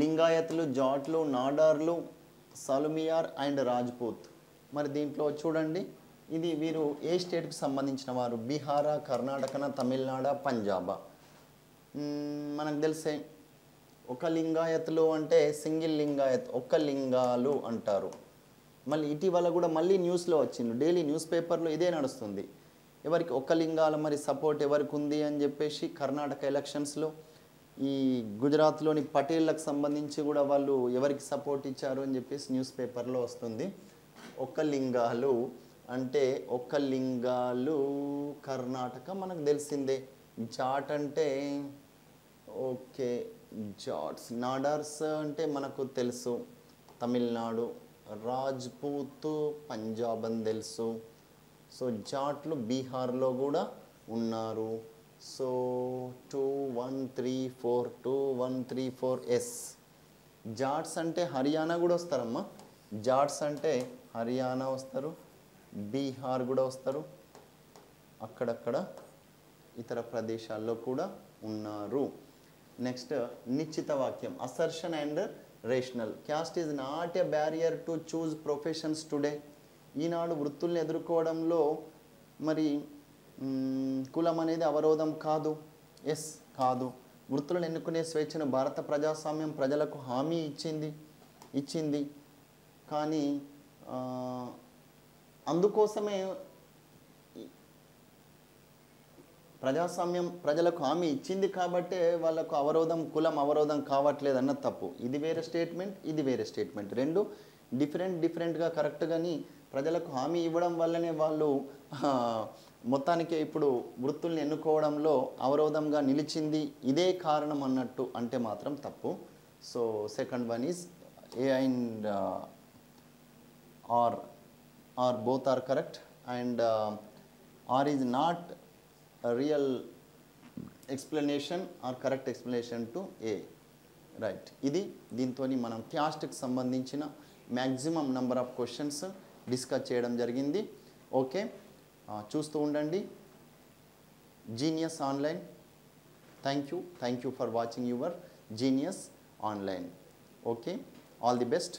లింగాయతులు, జాట్లు, నాడార్లు, సలుమియార్ అండ్ రాజ్పూత్. మరి దీంట్లో చూడండి, ఇది వీరు ఏ స్టేట్కి సంబంధించిన వారు? బీహారా, కర్ణాటకనా, తమిళనాడా, పంజాబా? మనకు తెలిసే ఒక లింగాయతులు అంటే సింగిల్ లింగాయత్, ఒక్క లింగాలు అంటారు. మళ్ళీ ఇటీవల కూడా మళ్ళీ న్యూస్లో వచ్చింది, డైలీ న్యూస్ పేపర్లో ఇదే నడుస్తుంది. ఎవరికి ఒక్క లింగాల మరి సపోర్ట్ ఎవరికి ఉంది అని చెప్పేసి కర్ణాటక ఎలక్షన్స్లో. ఈ గుజరాత్లోని పటేళ్లకు సంబంధించి కూడా వాళ్ళు ఎవరికి సపోర్ట్ ఇచ్చారు అని చెప్పేసి న్యూస్ పేపర్లో వస్తుంది. ఒక్క లింగాలు అంటే ఒక్క లింగాలు కర్ణాటక మనకు తెలిసిందే. జాట్ అంటే ఓకే జాట్స్. నాడార్స్ అంటే మనకు తెలుసు తమిళనాడు. రాజ్పూత్ పంజాబ్ అని తెలుసు. సో జాట్లు బీహార్లో కూడా ఉన్నారు. So 2 1 3 4 2 1 3 4 yes. జాట్స్ అంటే హర్యానా కూడా వస్తారమ్మా. జాట్స్ అంటే హర్యానా వస్తారు, బీహార్ కూడా వస్తారు, అక్కడక్కడ ఇతర ప్రదేశాల్లో కూడా ఉన్నారు. నెక్స్ట్ నిశ్చిత వాక్యం. Assertion and rational. Caste is not a barrier to choose professions today. ఈనాడు వృత్తుల్ని ఎదుర్కోవడంలో మరి కులం అనేది అవరోధం కాదు. ఎస్ కాదు. వృత్తులను ఎన్నుకునే స్వేచ్ఛను భారత ప్రజాస్వామ్యం ప్రజలకు హామీ ఇచ్చింది. కానీ అందుకోసమే ప్రజాస్వామ్యం ప్రజలకు హామీ ఇచ్చింది కాబట్టే వాళ్ళకు అవరోధం, కులం అవరోధం కావట్లేదు అన్నది తప్పు. ఇది వేరే స్టేట్మెంట్, ఇది వేరే స్టేట్మెంట్. రెండు డిఫరెంట్గా కరెక్ట్. కానీ ప్రజలకు హామీ ఇవ్వడం వల్లనే వాళ్ళు మొత్తానికి ఇప్పుడు వృత్తుల్ని ఎన్నుకోవడంలో అవరోధంగా నిలిచింది, ఇదే కారణం అన్నట్టు అంటే మాత్రం తప్పు. So second one is A and R both are correct and R is not real explanation R correct explanation to A. Right. ఇది దీంతో మనం క్యాస్ట్కి సంబంధించిన maximum number of questions discuss చేయడం జరిగింది. ఓకే, చూస్తూ ఉండండి genius online. Thank you for watching your genius online. Okay, all the best.